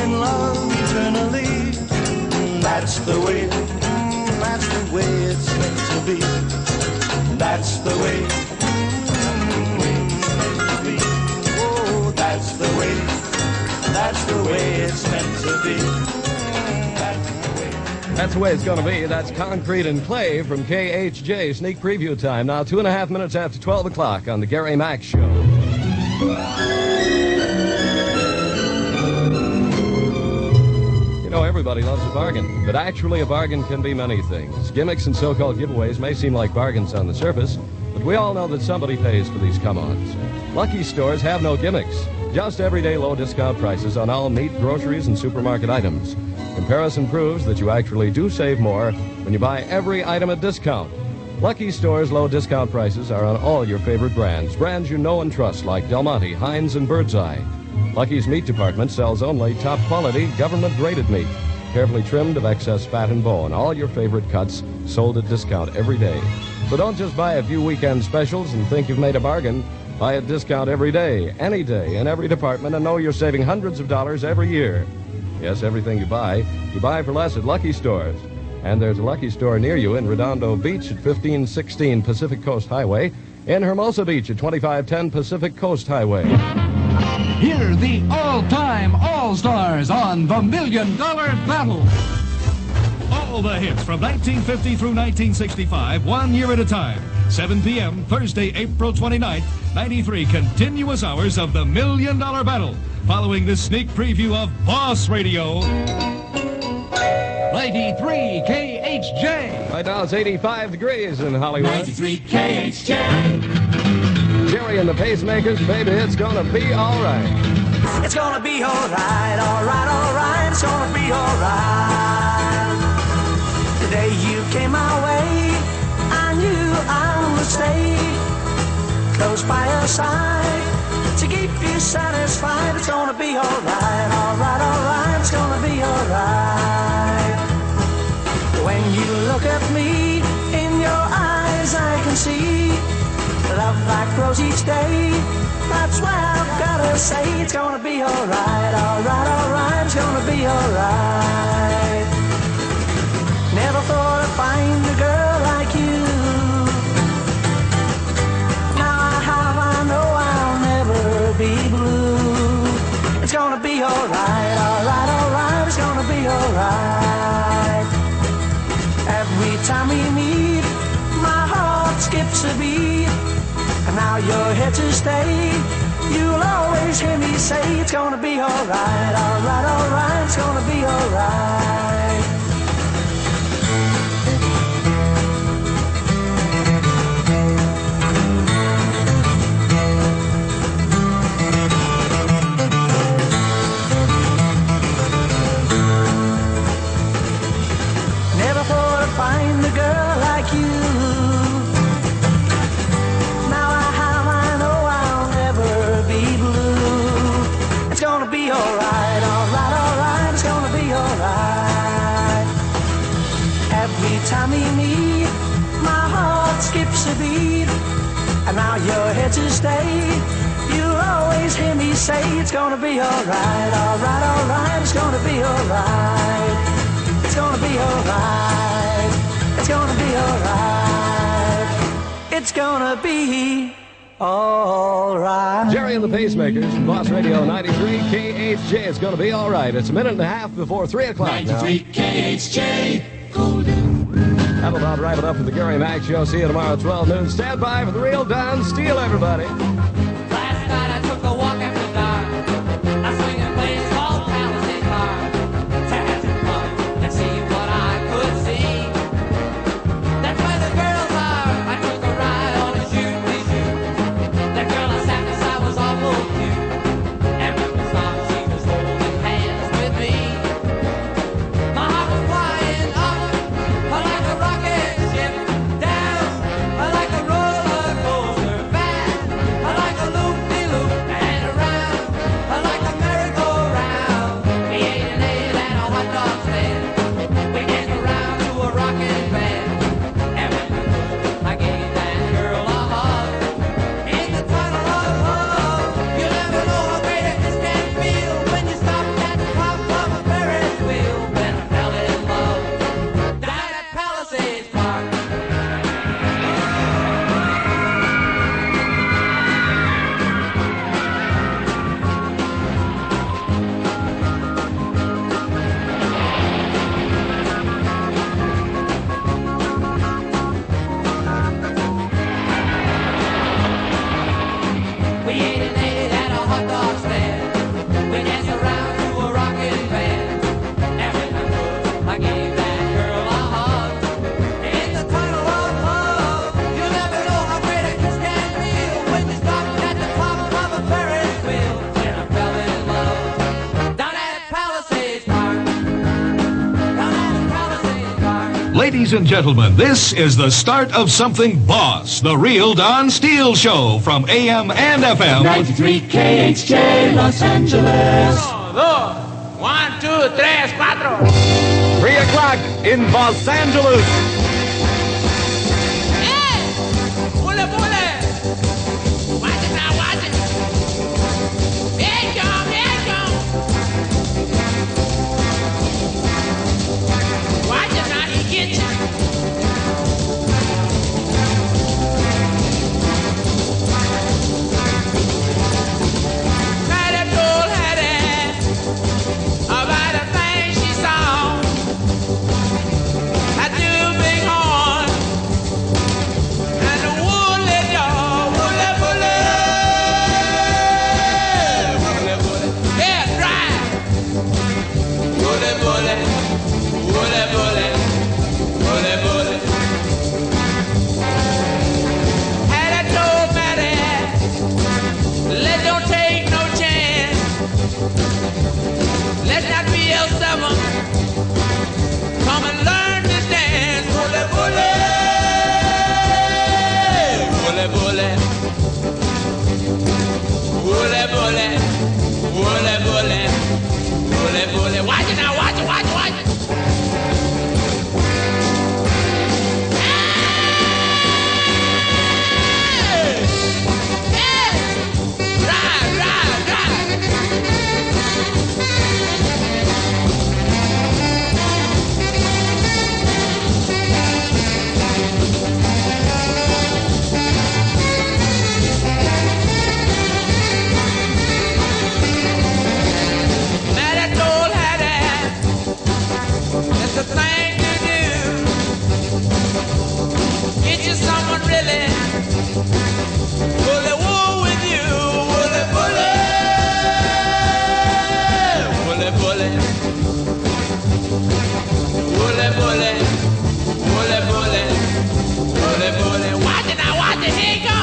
in love eternally. That's the way it's meant to be. That's the way it's meant to be. Oh, that's the way it's meant to be. That's the way it's going to be. That's Concrete and Clay from KHJ. Sneak preview time now, 2.5 minutes after 12 o'clock on the Gary Mack Show. You know, everybody loves a bargain, but actually a bargain can be many things. Gimmicks and so-called giveaways may seem like bargains on the surface, but we all know that somebody pays for these come-ons. Lucky stores have no gimmicks, just everyday low discount prices on all meat, groceries, and supermarket items. Comparison proves that you actually do save more when you buy every item at discount. Lucky Store's low discount prices are on all your favorite brands. Brands you know and trust like Del Monte, Heinz, and Birdseye. Lucky's meat department sells only top quality, government-graded meat. Carefully trimmed of excess fat and bone. All your favorite cuts sold at discount every day. So don't just buy a few weekend specials and think you've made a bargain. Buy at discount every day, any day, in every department, and know you're saving hundreds of dollars every year. Yes, everything you buy for less at Lucky Stores. And there's a Lucky Store near you in Redondo Beach at 1516 Pacific Coast Highway, in Hermosa Beach at 2510 Pacific Coast Highway. Hear the all-time all-stars on the $1 Million Battle. All the hits from 1950 through 1965, 1 year at a time. 7 p.m., Thursday, April 29th, 93 continuous hours of the $1 Million Battle. Following this sneak preview of Boss Radio. 93 KHJ. Right now it's 85 degrees in Hollywood. 93 KHJ. Jerry and the Pacemakers, baby, it's gonna be all right. It's gonna be all right, all right, all right. It's gonna be all right. The day you came my way, I knew I would stay close by your side to keep you satisfied. It's gonna be all right, all right, all right. It's gonna be all right. When you look at me, in your eyes I can see love like grows each day. That's why I've gotta say it's gonna be all right, all right, all right. It's gonna be all right. Never thought I'd find a girl like you. I know I'll never be blue. It's gonna be alright, alright, alright. It's gonna be alright. Every time we meet, my heart skips a beat. And now you're here to stay. You'll always hear me say it's gonna be alright, alright, alright. It's gonna be alright. Find a girl like you. Now I know I'll never be blue. It's gonna be alright, alright, alright. It's gonna be alright. Every time we meet, my heart skips a beat. And now you're here to stay. You'll always hear me say it's gonna be alright, alright, alright. It's gonna be alright. It's gonna be alright. It's gonna be alright. It's gonna be alright. Jerry and the Pacemakers, Boss Radio 93 KHJ. It's gonna be alright. It's a minute and a half before 3 o'clock now. 93 KHJ. Golden. That'll about wrap it up for the Gary Mack Show. See you tomorrow at 12 noon. Stand by for the real Don Steele, everybody. Last night I took a walk after dark. I swing a place called Palisade Park. To have some fun and see what I could see. That's where the girls are. I took a ride on a shoot-me-shoot. That girl I sat beside was awful cute. And when we stopped, she was holding hands with me. My heart was flying up like a rocket ship, down like a roller coaster, fast like Ladies and gentlemen, this is the start of something boss, the real Don Steele Show from AM and FM. 93 KHJ Los Angeles. 1, 2, 3, 4. 3 o'clock in Los Angeles. Bullet, bullet. Watch it now, watch it. Here it come, here it come. Watch it now, he gets you. Hattie told Hattie about a thing she saw. That new big horn and the woolly dog, woolly, woolly, woolly, woolly, yeah, drive. Woolly, woolly, woolly, woolly, woolly, woolly. Hattie told Mattie, don't take no chance. Let's not be L7. Come and learn to dance. Bully, bully. Bully, bully. Bully, bully. Bully, bully. Bully, bully. Watch it now, watch it, watch it, watch it. Hey! Hey! Drive, drive, drive. Mattie told Hattie, it's the thing to do. Get you someone really bully wool with you. Bully, bully. Bully, bully. Bully, bully. Bully, bully. Bully, bully. Watch it now, watch it. Here you go.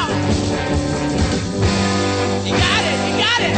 You got it, you got it.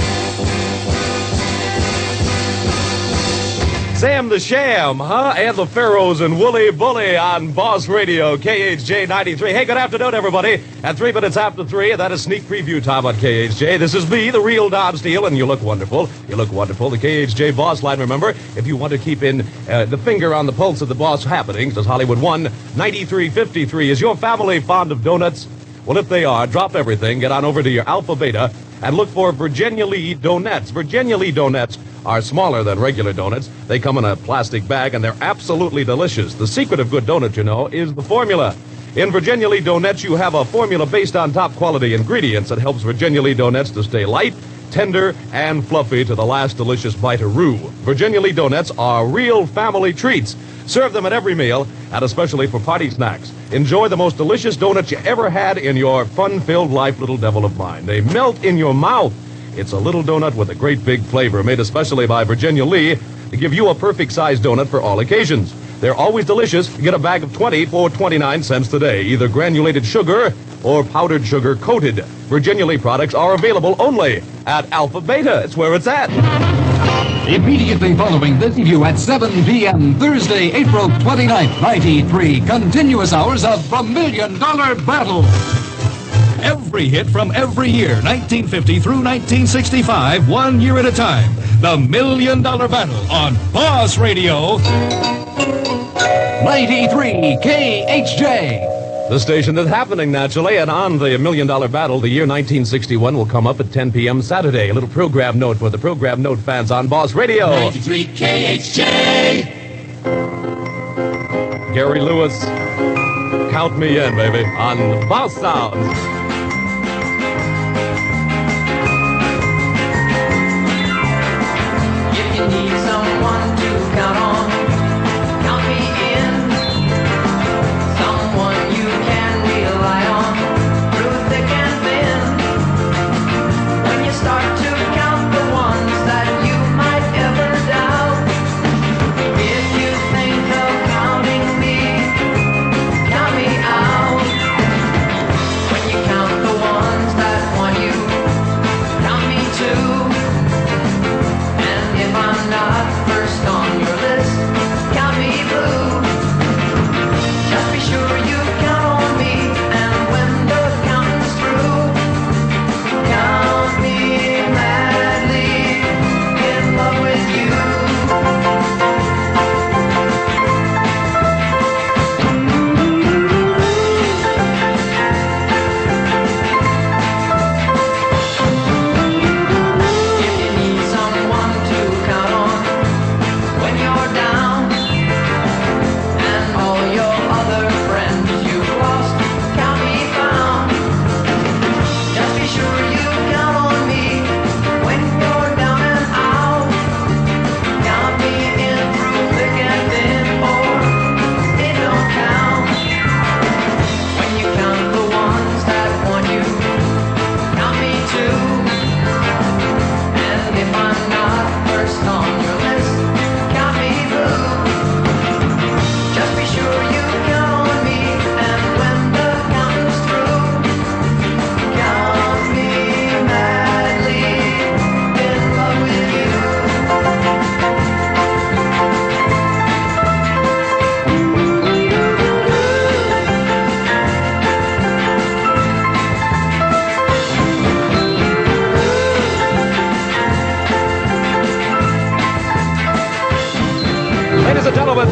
Sam the Sham, huh? And the Pharaohs and Wooly Bully on Boss Radio, KHJ 93. Hey, good afternoon, everybody. At 3 minutes after 3, that is sneak preview time on KHJ. This is me, the real Don Steele, and you look wonderful. You look wonderful. The KHJ Boss line, remember, if you want to keep in the finger on the pulse of the boss happenings, as Hollywood 1-9353. Is your family fond of donuts? Well, if they are, drop everything, get on over to your Alpha Beta, and look for Virginia Lee Donuts. Virginia Lee Donuts are smaller than regular donuts. They come in a plastic bag, and they're absolutely delicious. The secret of good donut, you know, is the formula. In Virginia Lee Donuts, you have a formula based on top quality ingredients that helps Virginia Lee Donuts to stay light, tender, and fluffy to the last delicious bite-a-roo. Virginia Lee Donuts are real family treats. Serve them at every meal, and especially for party snacks. Enjoy the most delicious donuts you ever had in your fun-filled life, little devil of mine. They melt in your mouth. It's a little donut with a great big flavor, made especially by Virginia Lee to give you a perfect-sized donut for all occasions. They're always delicious. Get a bag of 20 for 29 cents today, either granulated sugar or powdered sugar coated. Virginia Lee products are available only at Alpha Beta. It's where it's at. Immediately following this review at 7 p.m. Thursday, April 29th, 93, continuous hours of the $1 Million Battle. Every hit from every year, 1950 through 1965, 1 year at a time. The $1 Million Battle on Boss Radio. 93 KHJ. The station that's happening naturally, and on the $1 Million Battle, the year 1961 will come up at 10 p.m. Saturday. A little program note for the program note fans on Boss Radio. 93 KHJ. Gary Lewis, count me in, baby, on the Boss Sounds. If you need someone to count on, count me in. Someone you can rely on through thick and thin. When you start to count the ones that you might ever doubt, if you think of counting me, count me out. When you count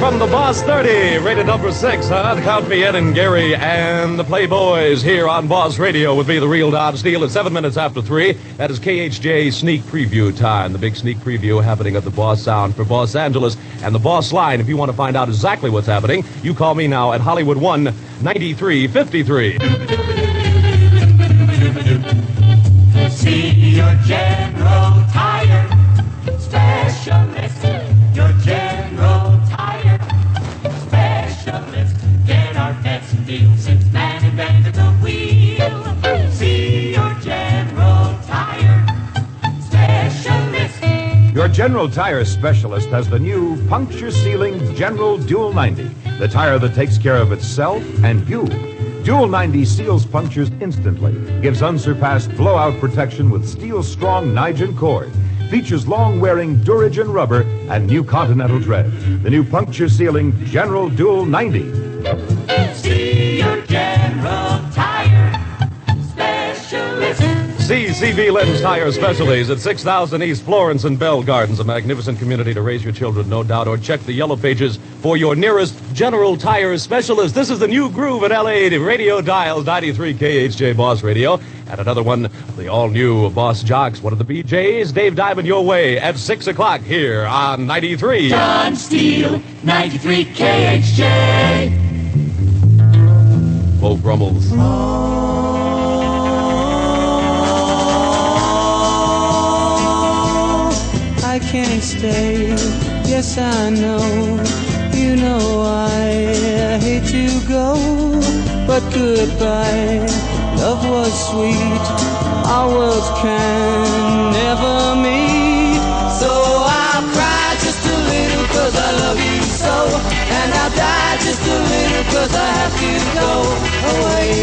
from the Boss 30, rated number 6, huh? Count me in and Gary and the Playboys here on Boss Radio with me, the real Don Steele, at 7 minutes after 3. That is KHJ sneak preview time. The big sneak preview happening at the Boss Sound for Los Angeles and the Boss Line. If you want to find out exactly what's happening, you call me now at Hollywood 1-9353. See your General Tire specialist. Your General Tire specialist. Get our best deal since man invented the wheel. See your General Tire specialist. Your General Tire specialist has the new puncture-sealing General Dual 90, the tire that takes care of itself and you. Dual 90 seals punctures instantly, gives unsurpassed blowout protection with steel-strong Nigen cord, features long-wearing Duragen rubber and new Continental tread. The new puncture-sealing General Dual 90. See your General Tire specialist. See CV Lynn's Tire Specialties at 6000 East Florence and Bell Gardens, a magnificent community to raise your children, no doubt, or check the yellow pages for your nearest General Tire Specialist. This is the new groove in L.A. Radio dials 93 KHJ Boss Radio, and another one, the all-new Boss Jocks, one of the BJs, Dave Diamond, your way at 6 o'clock here on 93. Don Steele, 93 KHJ. Bo Brummels. I can't stay, yes I know, you know I hate to go, but goodbye, love was sweet, our worlds can never meet, so I'll cry just a little cause I love you so, and I'll die just a little cause I have to go away.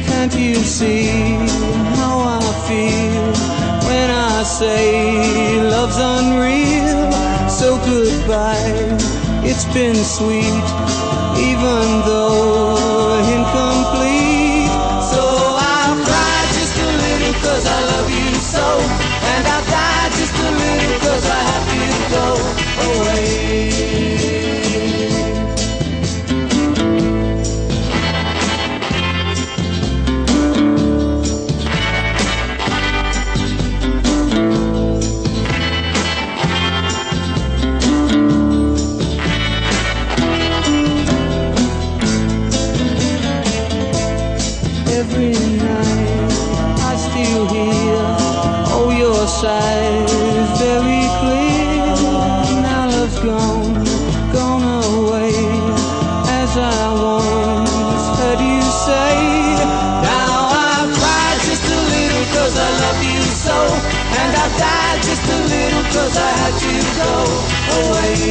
Can't you see how I feel when I say love's unreal? So goodbye, it's been sweet, even though incomplete. So I'll cry just a little cause I love you so, and I'll die just a little cause I have to go away. Every night I still hear, oh, your sighs very clear. Now love's gone, gone away, as I once heard you say. Now I'll cry just a little cause I love you so, and I'll die just a little cause I had to go away.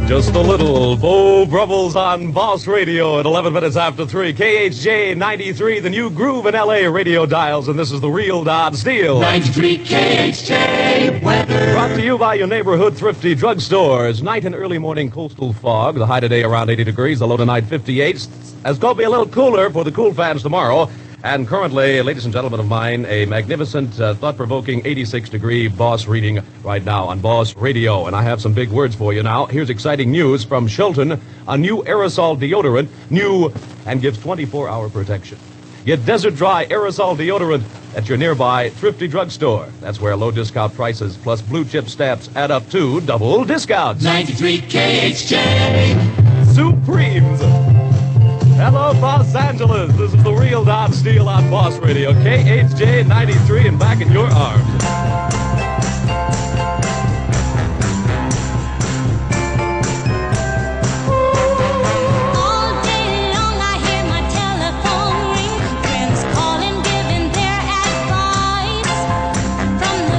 Just a little Bo Brummels on Boss Radio at 11 minutes after 3. KHJ 93, the new groove in L.A. radio dials, and this is the real Don Steele. 93 KHJ weather. Brought to you by your neighborhood thrifty drugstores. Night and early morning coastal fog. The high today around 80 degrees, the low tonight 58. It's going to be a little cooler for the cool fans tomorrow. And currently, ladies and gentlemen of mine, a magnificent, thought-provoking 86-degree Boss reading right now on Boss Radio. And I have some big words for you now. Here's exciting news from Shilton. A new aerosol deodorant, new and gives 24-hour protection. Get Desert Dry aerosol deodorant at your nearby thrifty drugstore. That's where low discount prices plus blue chip stamps add up to double discounts. 93 KHJ. Supremes. Hello, Los Angeles. This is the real Don Steele on Boss Radio. KHJ 93 and back in your arms. From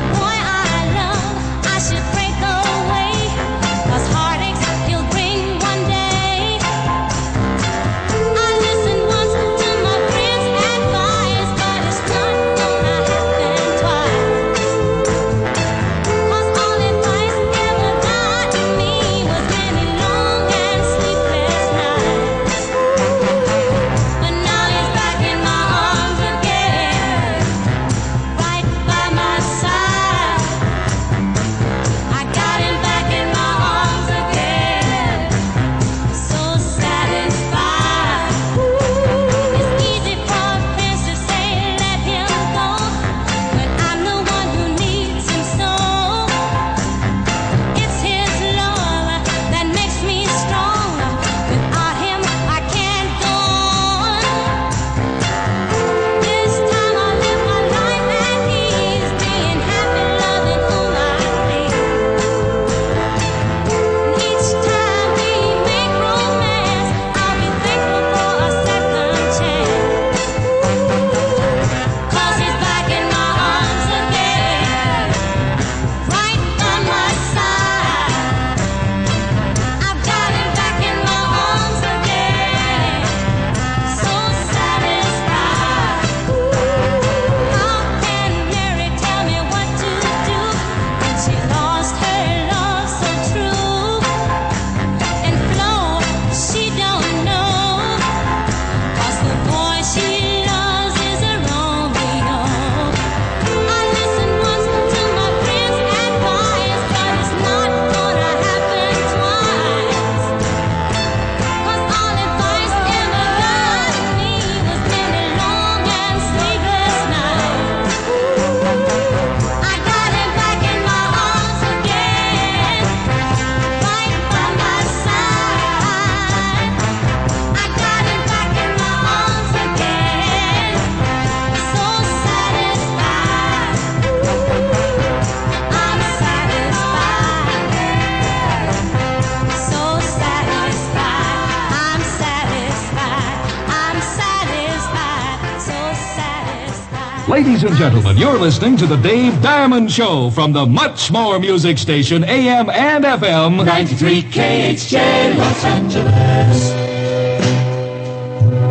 Ladies and gentlemen, you're listening to the Dave Diamond Show from the much more music station, AM and FM. 93 KHJ, Los Angeles.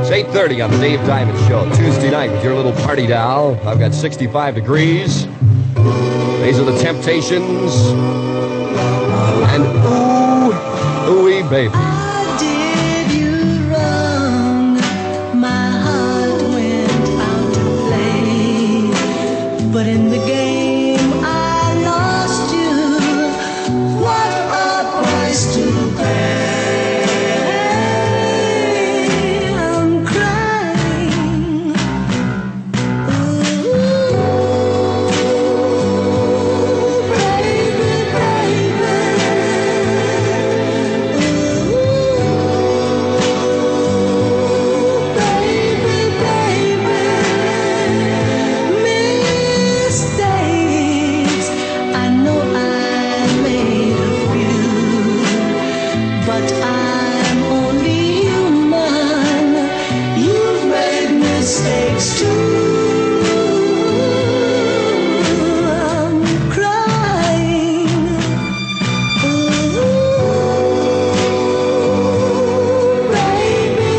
It's 8:30 on the Dave Diamond Show, Tuesday night with your little party doll. I've got 65 degrees. These are the Temptations. And ooh-wee baby. Did you wrong? My heart went out to play, but in the game I lost you. What a price to pay! I'm crying. Mistakes, I know I made a few, but I'm only human. You've made mistakes too. I'm crying. Baby,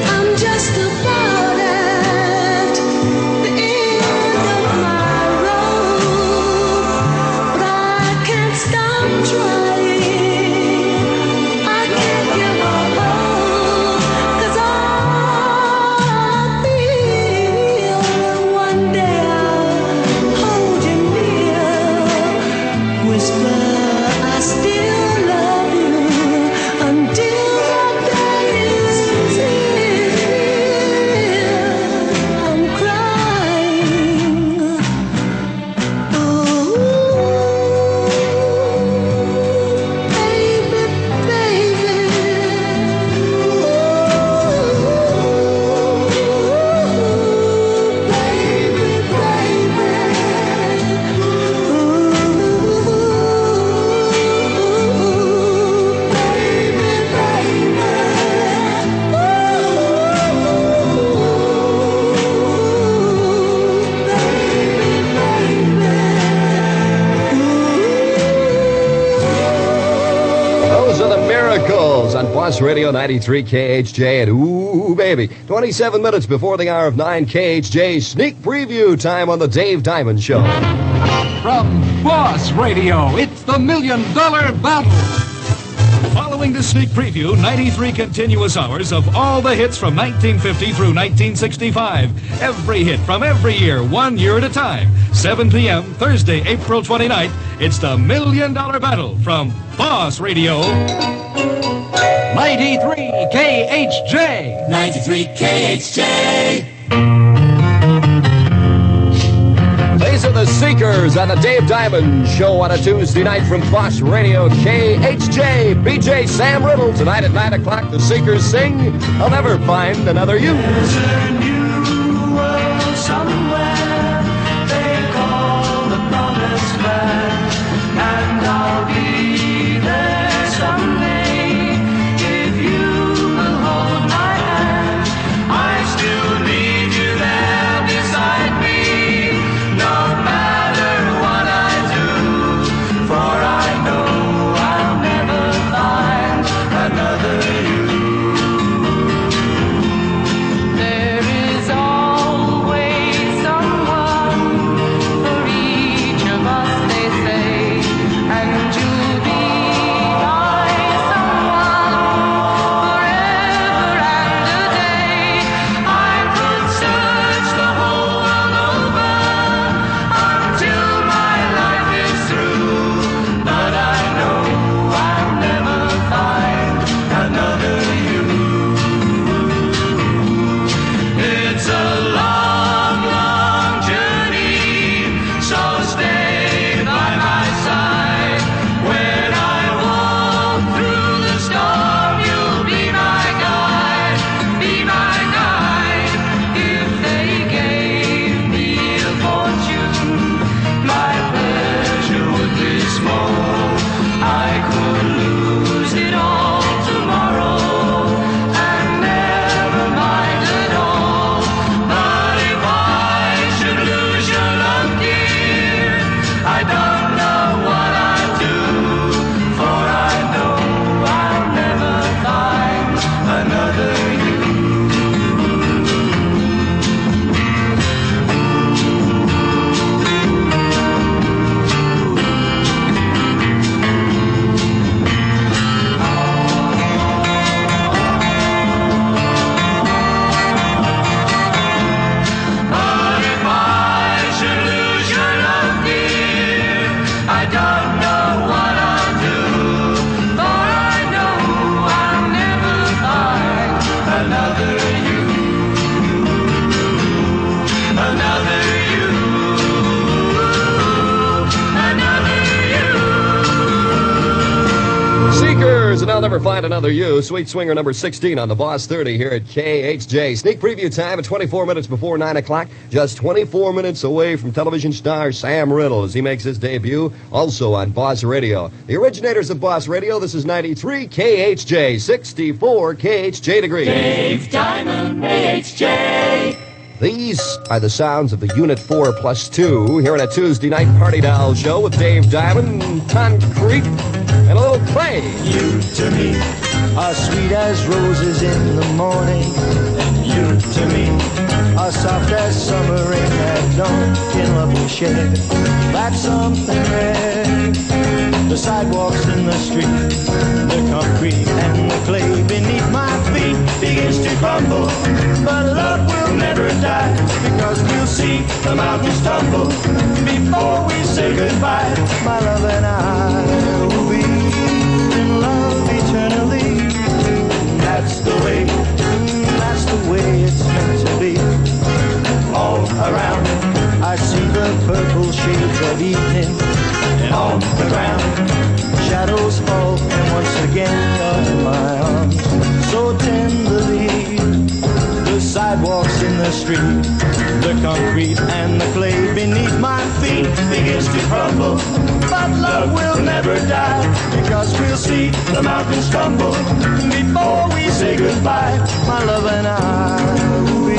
I'm just about at the end of my rope, but I can't stop trying. I can't give up hope, 'cause I feel one day I'll hold you near, whisper I still love you until that day is here. I'm crying. Oh, baby, baby. Those are the Miracles on Boss Radio 93 KHJ and ooh, baby. 27 minutes before the hour of 9 KHJ. Sneak preview time on the Dave Diamond Show. From Boss Radio, it's the $1 Million Battle. Following this sneak preview, 93 continuous hours of all the hits from 1950 through 1965. Every hit from every year, 1 year at a time. 7 p.m., Thursday, April 29th. It's the $1 Million Battle from Boss Radio. 93 KHJ. 93 KHJ. These are the Seekers on the Dave Diamond Show on a Tuesday night from Boss Radio KHJ. BJ Sam Riddle tonight at 9 o'clock. The Seekers sing, I'll Never Find Another You. There's a new world somewhere they call the promised land, and I'll be there someday if you will hold my hand. I still need you there beside me, no matter what I do, for I know I'll never find another you. There never find another you. Sweet Swinger number 16 on the Boss 30 here at KHJ. Sneak preview time at 24 minutes before 9 o'clock. Just 24 minutes away from television star Sam Riddle as he makes his debut, also on Boss Radio. The originators of Boss Radio, this is 93 KHJ, 64 KHJ degrees. Dave Diamond, KHJ. These are the sounds of the Unit 4 plus 2 here on a Tuesday night party doll show with Dave Diamond, Concrete, and a little Clay. You to me are sweet as roses in the morning, and you to me are soft as summer rain at dawn in lovely shade. That's something rare. The sidewalks in the street, the concrete and the clay beneath my feet begins to crumble, but love will never die, because we'll see the mountains tumble before we say goodbye. My love and I will be in love eternally. That's the way it's meant to be. All around I see the purple shades of evening, and on the ground shadows fall, and once again you're in my arms so tenderly. The sidewalks in the street, the concrete and the clay beneath my feet begins to crumble, but love will never die, because we'll see the mountains tumble before we say goodbye. My love and I will be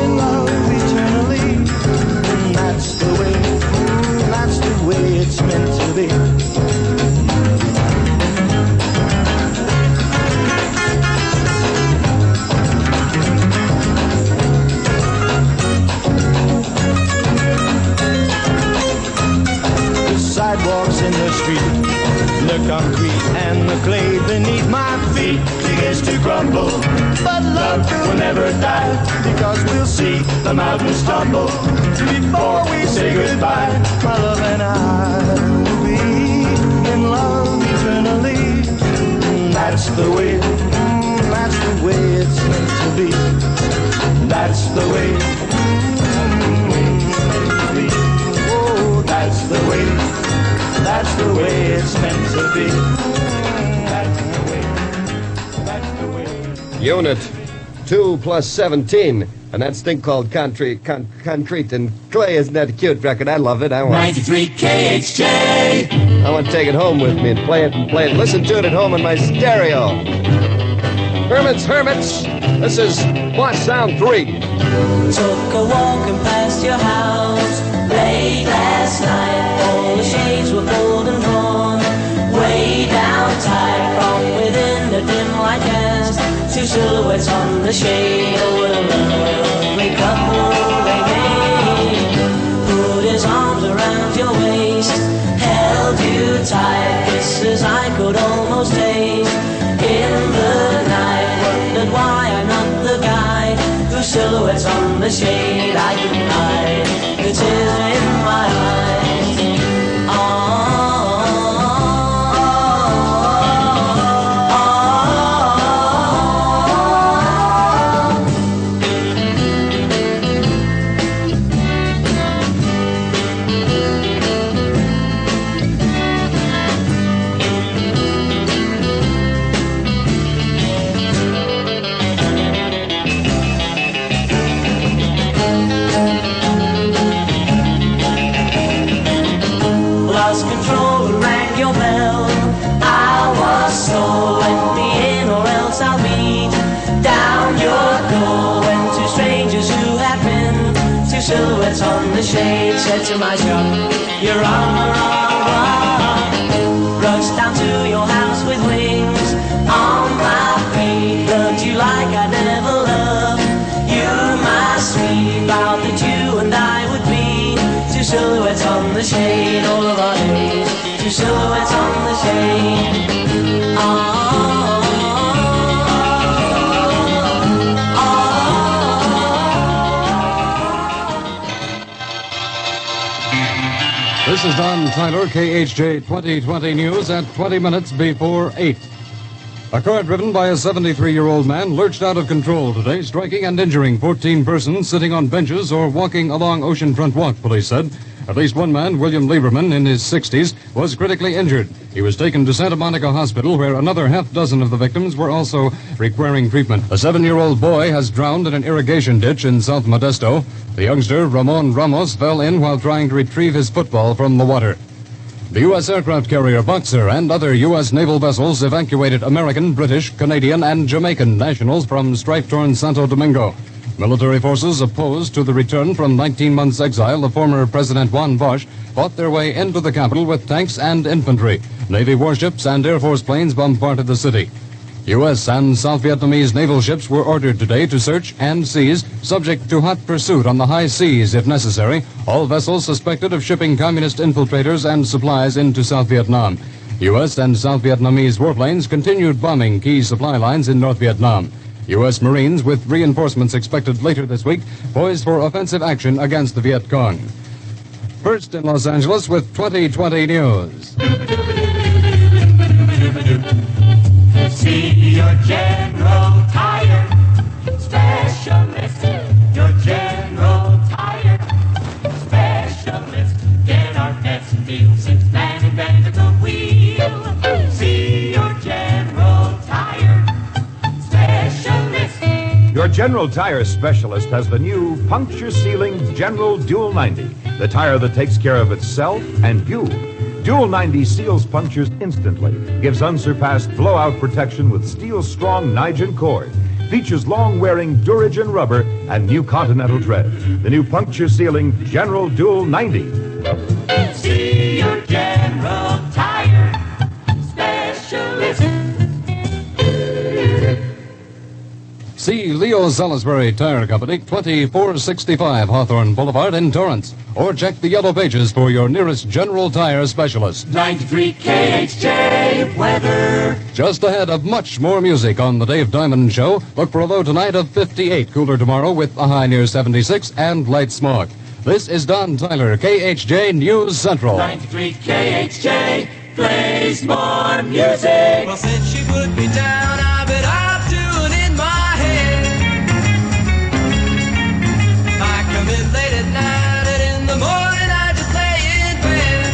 in love eternally, and that's the way it's meant to be. Sidewalks in the street, the concrete and the clay beneath my feet begins to crumble, but love will never die, because we'll see the mountains tumble before we say goodbye. My love and I will be in love eternally. That's the way it's meant to be. That's the way. That's the way. That's the way it's meant to be. That's the way. Unit 2 plus 17. And that thing called Concrete and Clay. Isn't that a cute record? I love it. 93 KHJ. I want to take it home with me and play it. Listen to it at home in my stereo. Hermits. This is Boss Sound 3. Took a walking past your house late last night. All the shades were pulled and drawn way down tight. From within the dim light cast two silhouettes on the shade. Oh, what a lovely couple they made. Put his arms around your waist, held you tight, kisses I could almost taste. In the night, wondered why I'm not the guy whose silhouettes on the shade I can hide. The tears in my eyes. Silhouettes on the shade said to my shop, you're on the wrong block. Rushed down to your house with wings on my feet. Loved you like I never loved you, my sweet. Vowed that you and I would be two silhouettes on the shade all of our days. Two silhouettes on the shade. This is Don Tyler, KHJ 2020 News at 20 minutes before 8. A car driven by a 73-year-old man lurched out of control today, striking and injuring 14 persons sitting on benches or walking along Oceanfront Walk, police said. At least one man, William Lieberman, in his 60s, was critically injured. He was taken to Santa Monica Hospital, where another half dozen of the victims were also requiring treatment. A 7-year-old boy has drowned in an irrigation ditch in South Modesto. The youngster, Ramon Ramos, fell in while trying to retrieve his football from the water. The U.S. aircraft carrier Boxer and other U.S. naval vessels evacuated American, British, Canadian, and Jamaican nationals from strife-torn Santo Domingo. Military forces opposed to the return from 19 months' exile of former President Juan Bosch fought their way into the capital with tanks and infantry. Navy warships and Air Force planes bombarded the city. U.S. and South Vietnamese naval ships were ordered today to search and seize, subject to hot pursuit on the high seas if necessary, all vessels suspected of shipping communist infiltrators and supplies into South Vietnam. U.S. and South Vietnamese warplanes continued bombing key supply lines in North Vietnam. U.S. Marines, with reinforcements expected later this week, poised for offensive action against the Viet Cong. First in Los Angeles with 2020 News. See your General Tire Specialist. Your General Tire Specialist. Get our best deals since man invented the wheel. See your General Tire Specialist. Your General Tire Specialist has the new puncture sealing General Dual 90, the tire that takes care of itself and you. Dual 90 seals punctures instantly, gives unsurpassed blowout protection with steel-strong Nigen cord, features long-wearing Duragen rubber and new Continental tread. The new puncture-sealing General Dual 90. See your General Tire Specialist. See Leo Salisbury Tire Company, 2465 Hawthorne Boulevard in Torrance. Or check the yellow pages for your nearest General Tire specialist. 93 KHJ weather. Just ahead of much more music on the Dave Diamond Show, look for a low tonight of 58, cooler tomorrow with a high near 76 and light smog. This is Don Tyler, KHJ News Central. 93 KHJ plays more music. Well, since she put me down, I've been up to in my head. I come in late at night and in the morning I just lay in bed.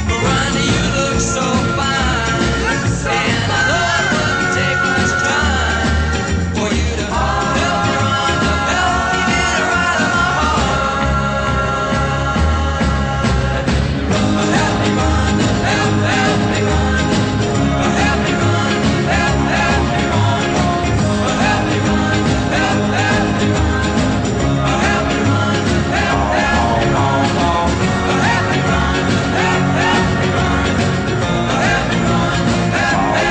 But Ronnie, you look so fine, and I know it wouldn't take much time for you to help me, Rhonda, help me get her out of my heart. Help me, Rhonda, help me, Rhonda. Help me, Rhonda, help me, Rhonda. Help me, Rhonda, help me, Rhonda. Help me, Rhonda, help me, Rhonda. Help me, Rhonda, help me, Rhonda. Help me, Rhonda, help me,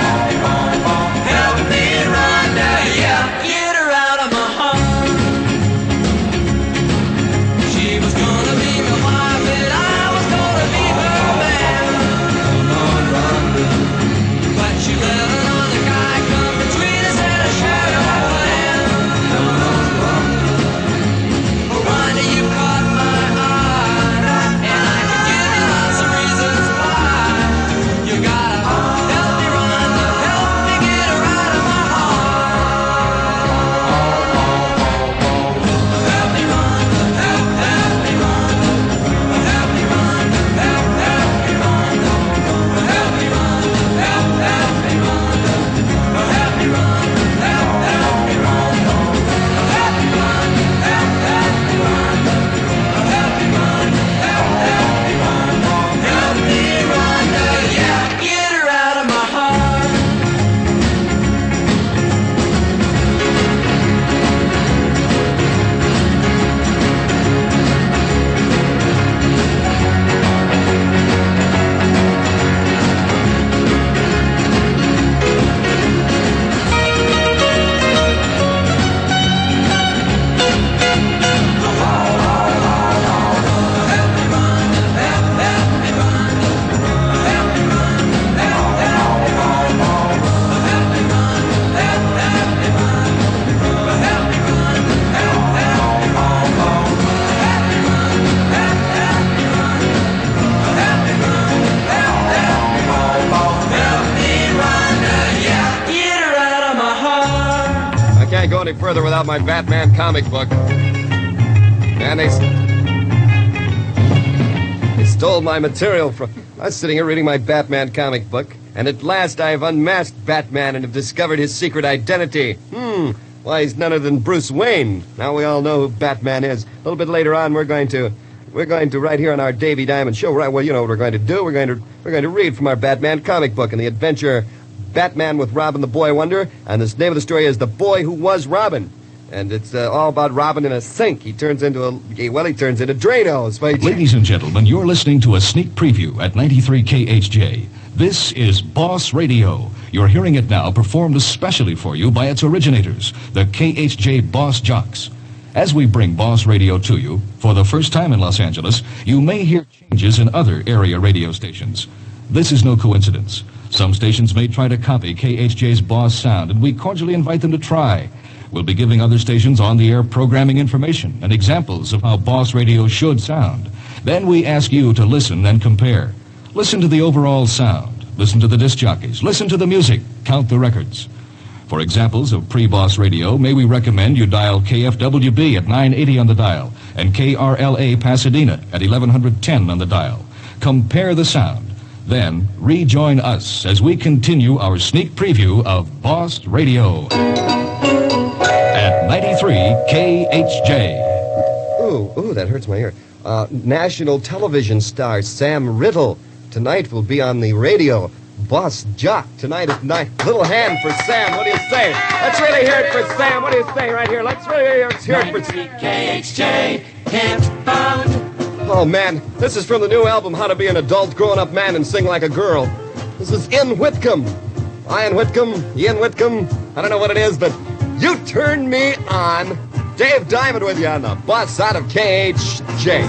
Rhonda. Help me, Rhonda, yeah, get her out of my heart. She was gonna be my wife and I was gonna be her man. Come on, Rhonda. But she let another guy come between us and I shared our plan. Come on, Rhonda. Oh, Rhonda, you caught my eye, and I can give you lots of reasons why. You gotta help me, Rhonda, help me get her out of my heart. Help me, Rhonda, help me, Rhonda. Help me, Rhonda, help me, Rhonda. Help me, Rhonda, help me, Rhonda. Help me, Rhonda, help me, Rhonda. Help me, Rhonda, help me, Rhonda. Help me, Rhonda, help me, Rhonda. Help me, Rhonda, yeah, get her out of my heart. I can't go any further without my Batman comic book. And man. They stole my material from... I was sitting here reading my Batman comic book, and at last I have unmasked Batman and have discovered his secret identity. Why, he's none other than Bruce Wayne. Now we all know who Batman is. A little bit later on, we're going to right here on our Davy Diamond show. Right, well, you know what we're going to do. We're going to read from our Batman comic book and the adventure Batman with Robin the Boy Wonder, and the name of the story is The Boy Who Was Robin. And it's all about Robin in a sink. He turns into Drano. Ladies and gentlemen, you're listening to a sneak preview at 93 KHJ. This is Boss Radio. You're hearing it now, performed especially for you by its originators, the KHJ Boss Jocks. As we bring Boss Radio to you, for the first time in Los Angeles, you may hear changes in other area radio stations. This is no coincidence. Some stations may try to copy KHJ's Boss sound, and we cordially invite them to try. We'll be giving other stations on-the-air programming information and examples of how Boss Radio should sound. Then we ask you to listen and compare. Listen to the overall sound. Listen to the disc jockeys. Listen to the music. Count the records. For examples of pre-Boss Radio, may we recommend you dial KFWB at 980 on the dial and KRLA Pasadena at 1110 on the dial. Compare the sound. Then rejoin us as we continue our sneak preview of Boss Radio at 93 KHJ. Ooh, that hurts my ear. National television star Sam Riddle tonight will be on the radio. Boss Jock tonight at 9. Little hand for Sam. What do you say? Let's really hear it for Sam. What do you say right here? Let's really hear it for KHJ, Camp Bound. Oh, man, this is from the new album, How to Be an Adult Grown-Up Man and Sing Like a Girl. This is Ian Whitcomb. Ian Whitcomb, I don't know what it is, but you turn me on. Dave Diamond with you on the Boss out of KHJ.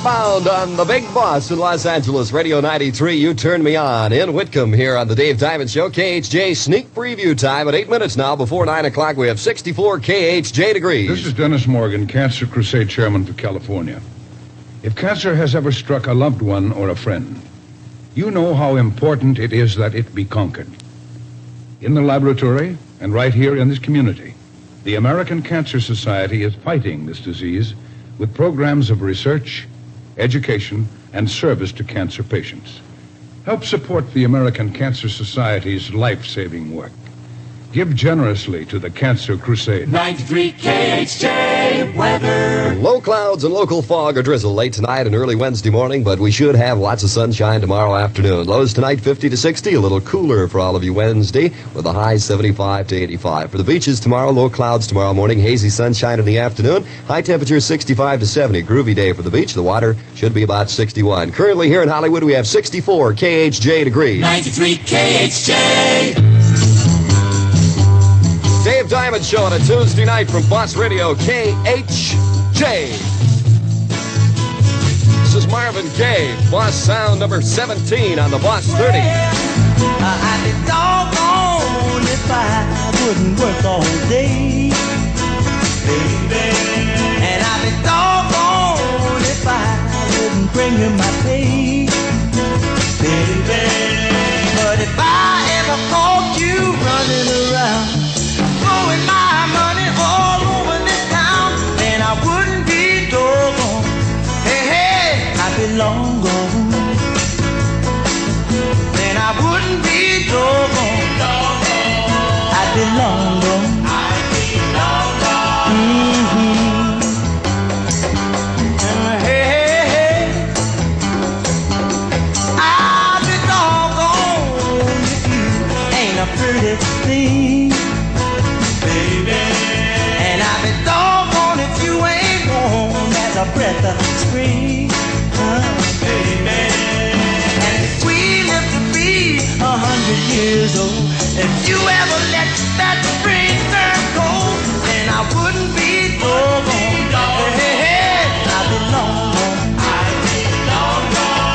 Bound on the Big Boss in Los Angeles, Radio 93. You turn me on. Ian Whitcomb here on the Dave Diamond Show. KHJ sneak preview time at 8 minutes now. Before 9 o'clock, we have 64 KHJ degrees. This is Dennis Morgan, Cancer Crusade Chairman for California. If cancer has ever struck a loved one or a friend, you know how important it is that it be conquered. In the laboratory and right here in this community, the American Cancer Society is fighting this disease with programs of research, education, and service to cancer patients. Help support the American Cancer Society's life-saving work. Give generously to the Cancer Crusade. 93 KHJ weather. Low clouds and local fog or drizzle late tonight and early Wednesday morning, but we should have lots of sunshine tomorrow afternoon. Lows tonight 50 to 60, a little cooler for all of you Wednesday, with a high 75 to 85. For the beaches tomorrow, low clouds tomorrow morning, hazy sunshine in the afternoon, high temperature 65 to 70. Groovy day for the beach. The water should be about 61. Currently here in Hollywood, we have 64 KHJ degrees. 93 KHJ. Dave Diamond Show on a Tuesday night from Boss Radio KHJ. This is Marvin Gaye, Boss Sound number 17 on the Boss 30. I'd be doggone if I wouldn't work all day, baby. And I'd be doggone if I wouldn't bring you my pay, baby. But if I ever caught you running around, blowing my money all over this town, then I wouldn't be doggone. Hey, hey, I'd be long gone. Then I wouldn't be doggone. I'd be long gone. Hey, hey, hey, I'd be doggone if you ain't a pretty thing, baby. And I'd be doggone if you ain't warm as a breath of spring, baby. And if we live to be 100 years old, if you ever let that spring turn cold, then I wouldn't be doggone. Hey, hey, I'd be long gone.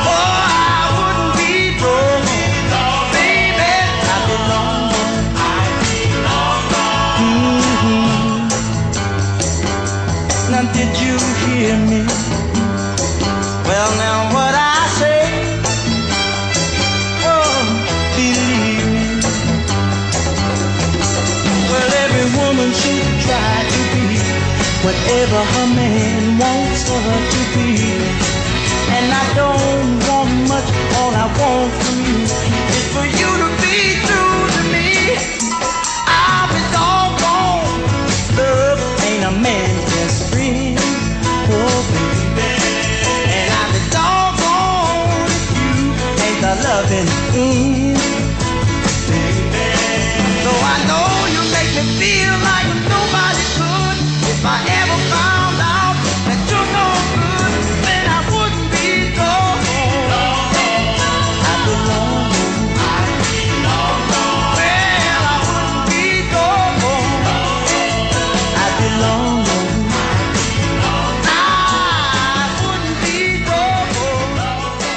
Oh, I wouldn't be doggone. Baby, I'd be long gone. Now did you hear me? Well, now what I say, oh, believe me. Well, every woman should try to be whatever her man wants her to be. And I don't want much, all I want from you is for you to be true to me. I'll be doggone, love ain't a man's best friend, oh baby. And I'll be doggone if you ain't the loving end, baby. So I know you make me feel like nobody could. If I ever found out that you're no good, then I wouldn't be doggone. I'd be long gone. Well, I wouldn't be doggone. I'd be long gone. I wouldn't be doggone.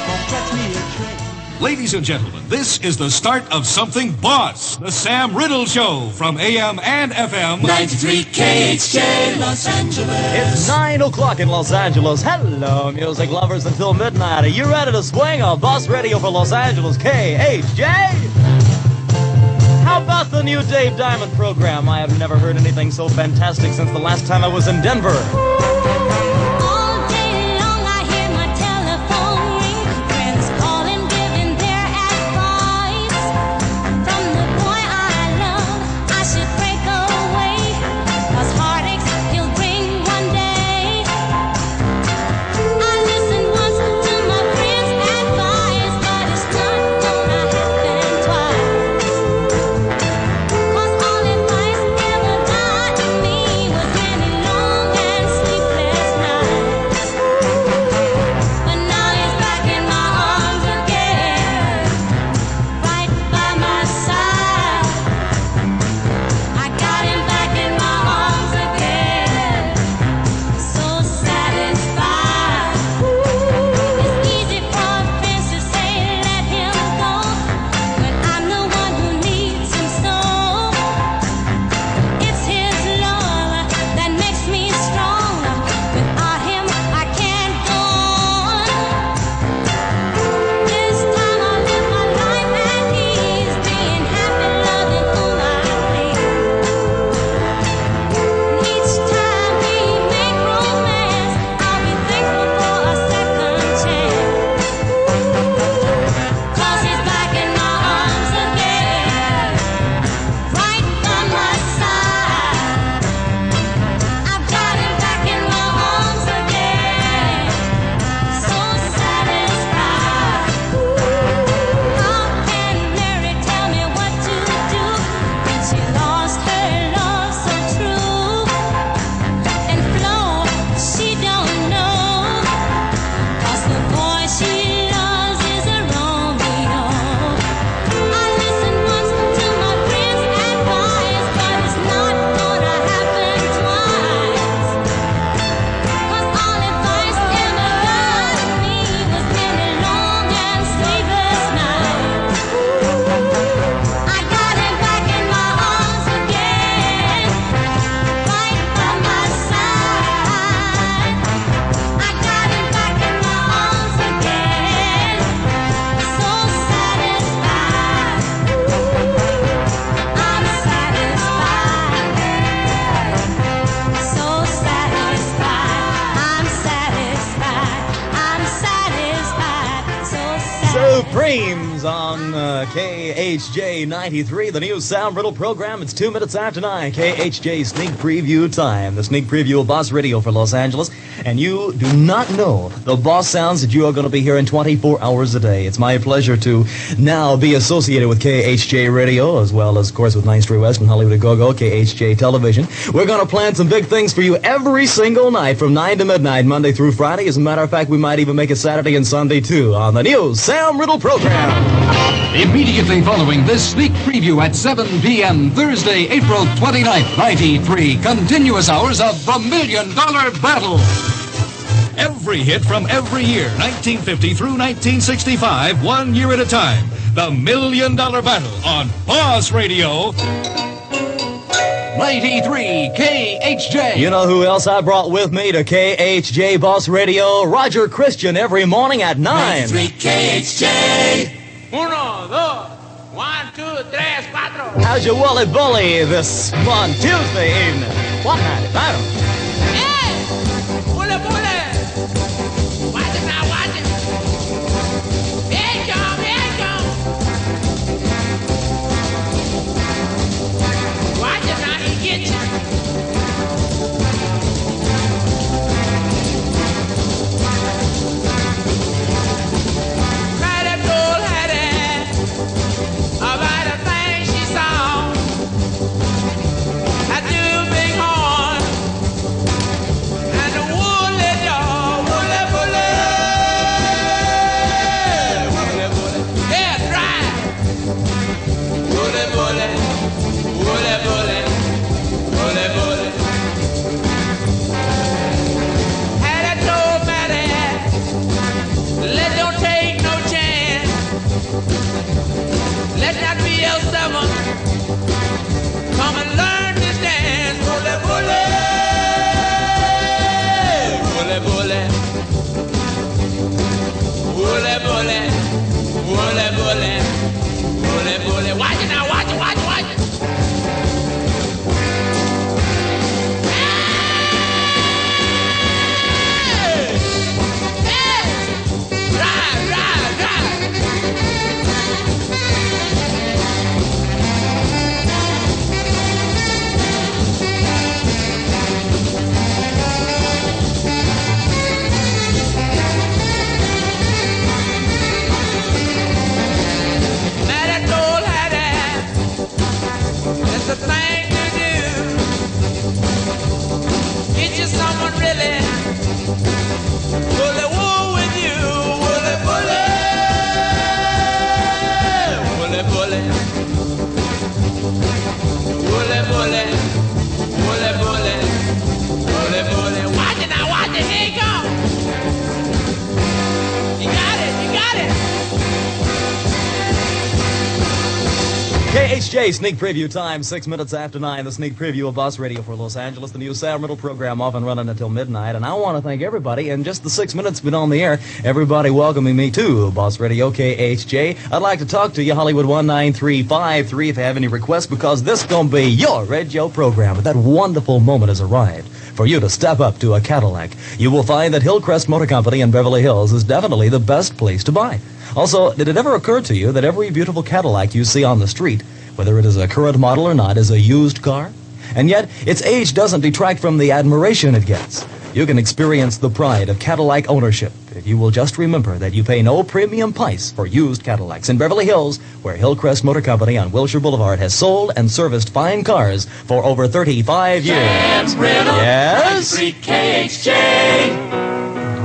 Don't catch me a train. Ladies and gentlemen, this is the start of something Boss, the Sam Riddle Show from AM and FM. 93 KHJ Los Angeles. It's 9 o'clock in Los Angeles. Hello, music lovers, until midnight. Are you ready to swing on Boss Radio for Los Angeles KHJ? How about the new Dave Diamond program? I have never heard anything so fantastic since the last time I was in Denver. All day long I hear my telephone ring, friends calling, giving their advice. From the boy I love, I should break away, 'cause heartaches he'll bring one day. I listened once to my friend's advice, but it's not gonna happen twice. 'Cause all advice ever got me was many long and sleepless Supremes on KHJ 93, the new Sound Riddle program. It's 2 minutes after 9, KHJ sneak preview time. The sneak preview of Boss Radio for Los Angeles. And you do not know the Boss sounds that you are going to be hearing 24 hours a day. It's my pleasure to now be associated with KHJ Radio, as well as, of course, with 9th Street West and Hollywood A Go-Go, KHJ Television. We're going to plan some big things for you every single night from 9 to midnight, Monday through Friday. As a matter of fact, we might even make it Saturday and Sunday, too, on the new Sound Riddle program. Immediately following this sneak preview at 7 p.m. Thursday, April 29th, 93, continuous hours of the $1 Million Battle. Every hit from every year, 1950 through 1965, 1 year at a time. The $1 Million Battle on Boss Radio. 93 KHJ. You know who else I brought with me to KHJ Boss Radio? Roger Christian every morning at 9. 93 KHJ. 1, 2, 1, 2, 3, 4. How's your Wooly Bully this on Tuesday evening? What night is that? Bully, bully. Watch it now, watch it. Here it come, here it come. Watch it now, he get you. About a thing she saw, a two big horn and a woolly dog, woolly bully, woolly bully, yeah, dry, woolly bully, woolly bully, woolly bully. Had I told Matty, let don't take no chance. Let not be L7. Come and learn this dance. Bully, bully. Bully, bully. Bully, bully. Bully, bully. Bully, bully. Watch it now. Watch it, watch it, watch it. Hey! Hey! Drive, drive, drive. It's a thing to do. Get you someone really bully wool with you. Bully, bully. Bully, bully. Bully, bully. Bully, bully. Bully, bully. Watch it now, watch it. Here you go. You got it, you got it. KHJ sneak preview time, 6 minutes after 9. The sneak preview of Boss Radio for Los Angeles, the new Sound Riddle program off and running until midnight. And I want to thank everybody in just the 6 minutes been on the air. Everybody welcoming me to Boss Radio KHJ. I'd like to talk to you, Hollywood 19353, if you have any requests, because this is going to be your radio program. But that wonderful moment has arrived for you to step up to a Cadillac. You will find that Hillcrest Motor Company in Beverly Hills is definitely the best place to buy. Also, did it ever occur to you that every beautiful Cadillac you see on the street, whether it is a current model or not, is a used car? And yet, its age doesn't detract from the admiration it gets. You can experience the pride of Cadillac ownership if you will just remember that you pay no premium price for used Cadillacs in Beverly Hills, where Hillcrest Motor Company on Wilshire Boulevard has sold and serviced fine cars for over 35 years. Yes? KHJ.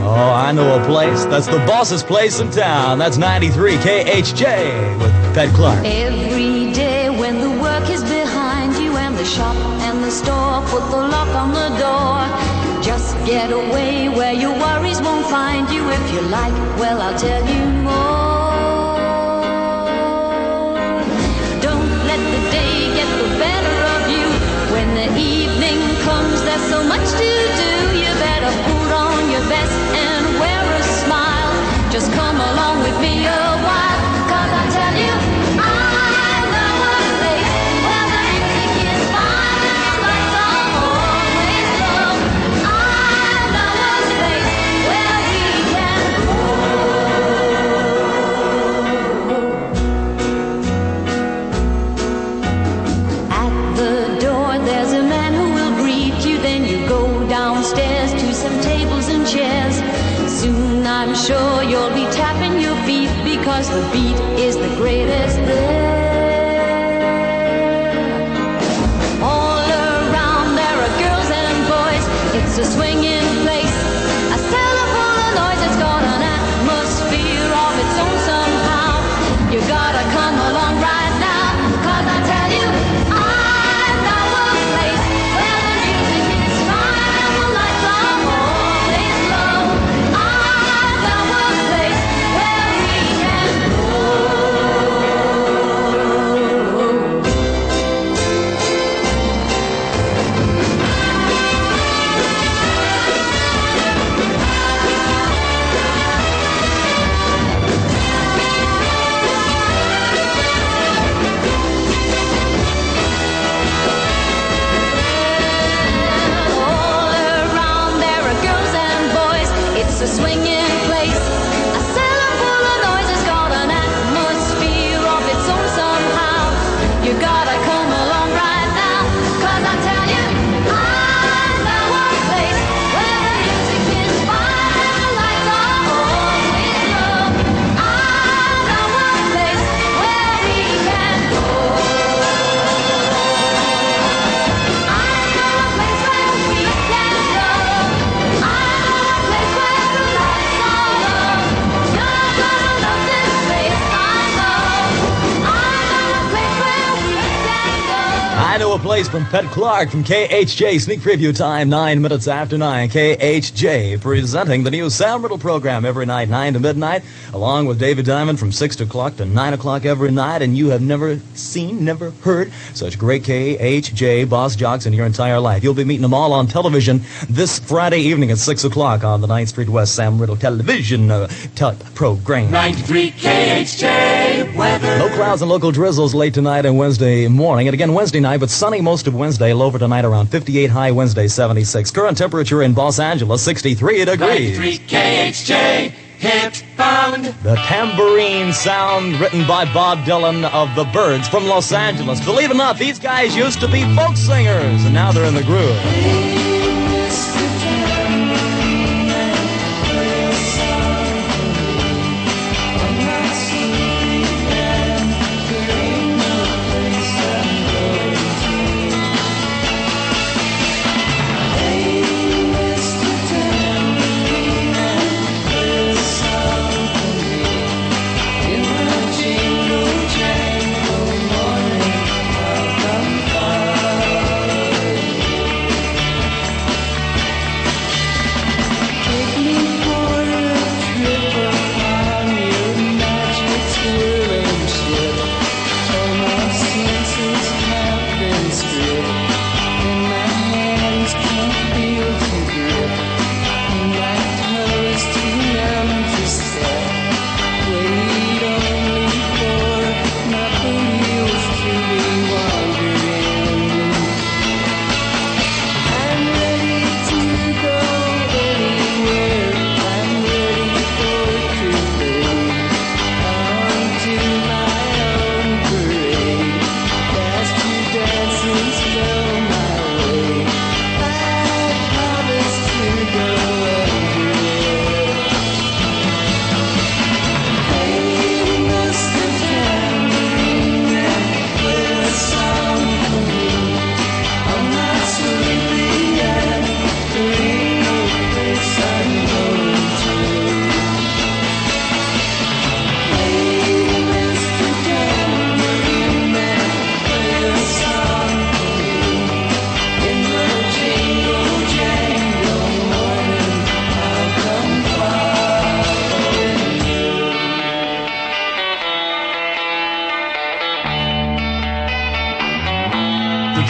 Oh, I know a place. That's the boss's place in town. That's 93 KHJ with Pet Clark. Every day when the work is behind you and the shop and the store put the lock on the door, just get away where your worries won't find you. If you like, well, I'll tell you more. Don't let the day get the better of you. When the evening comes, there's so much to do. You better put on your best and wear a smile. Just come along with me a while, 'cause I tell you, I know a place where the music is fine and the lights are always low. I know a place where we can go. the beat is the greatest there. All around there are girls and boys. It's a swinging place, a cellar full of noise. It's got an atmosphere of its own somehow. You gotta come along right now, 'cause I tell you, I know a place where the music is fine and the lights are always low. I know a place where we can go. All around there are girls and boys. It's a swinging place, a cellar full of noise. It's got an atmosphere of its own somehow. You gotta come along right now, 'cause I tell you, I know a place where the music is fine and the lights are always low. I know a place where we can go. I know a place where we can go. I know a place where the lights are low. You're gonna love this place, I know. I know a place where we can go. I Know a Place from Pet Clark from KHJ. Sneak preview time, 9 minutes after 9. KHJ presenting the new Sam Riddle program every night, 9 to midnight, along with David Diamond from 6 o'clock to 9 o'clock every night. And you have never seen, never heard such great KHJ boss jocks in your entire life. You'll be meeting them all on television this Friday evening at 6 o'clock on the 9th Street West Sam Riddle television program. 93 KHJ weather. Low clouds and local drizzles late tonight and Wednesday morning. And again Wednesday night, but sunny most of Wednesday. Low for tonight around 58, high Wednesday 76. Current temperature in Los Angeles 63 degrees. 93 KHJ hit bound. The tambourine sound written by Bob Dylan of the Byrds from Los Angeles. Believe it or not, these guys used to be folk singers, and now they're in the groove.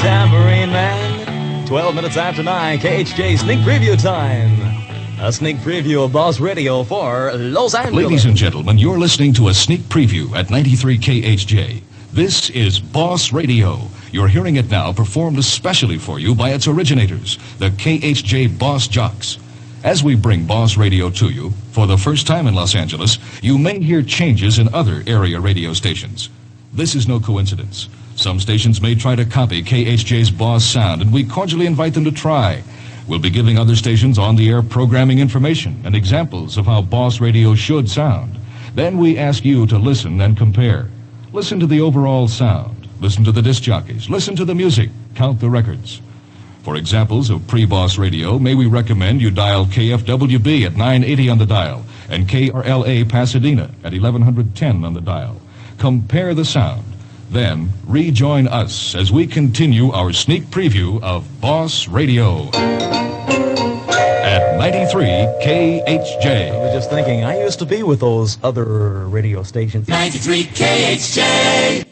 Tambourine Man, 12 minutes after 9, KHJ sneak preview time. A sneak preview of Boss Radio for Los Angeles. Ladies and gentlemen, you're listening to a sneak preview at 93 KHJ. This is Boss Radio. You're hearing it now, performed especially for you by its originators, the KHJ Boss Jocks. As we bring Boss Radio to you, for the first time in Los Angeles, you may hear changes in other area radio stations. This is no coincidence. Some stations may try to copy KHJ's Boss sound, and we cordially invite them to try. We'll be giving other stations on-the-air programming information and examples of how Boss Radio should sound. Then we ask you to listen and compare. Listen to the overall sound. Listen to the disc jockeys. Listen to the music. Count the records. For examples of pre-Boss Radio, may we recommend you dial KFWB at 980 on the dial and KRLA Pasadena at 1110 on the dial. Compare the sound. Then rejoin us as we continue our sneak preview of Boss Radio at 93 KHJ. I was just thinking, I used to be with those other radio stations. 93 KHJ.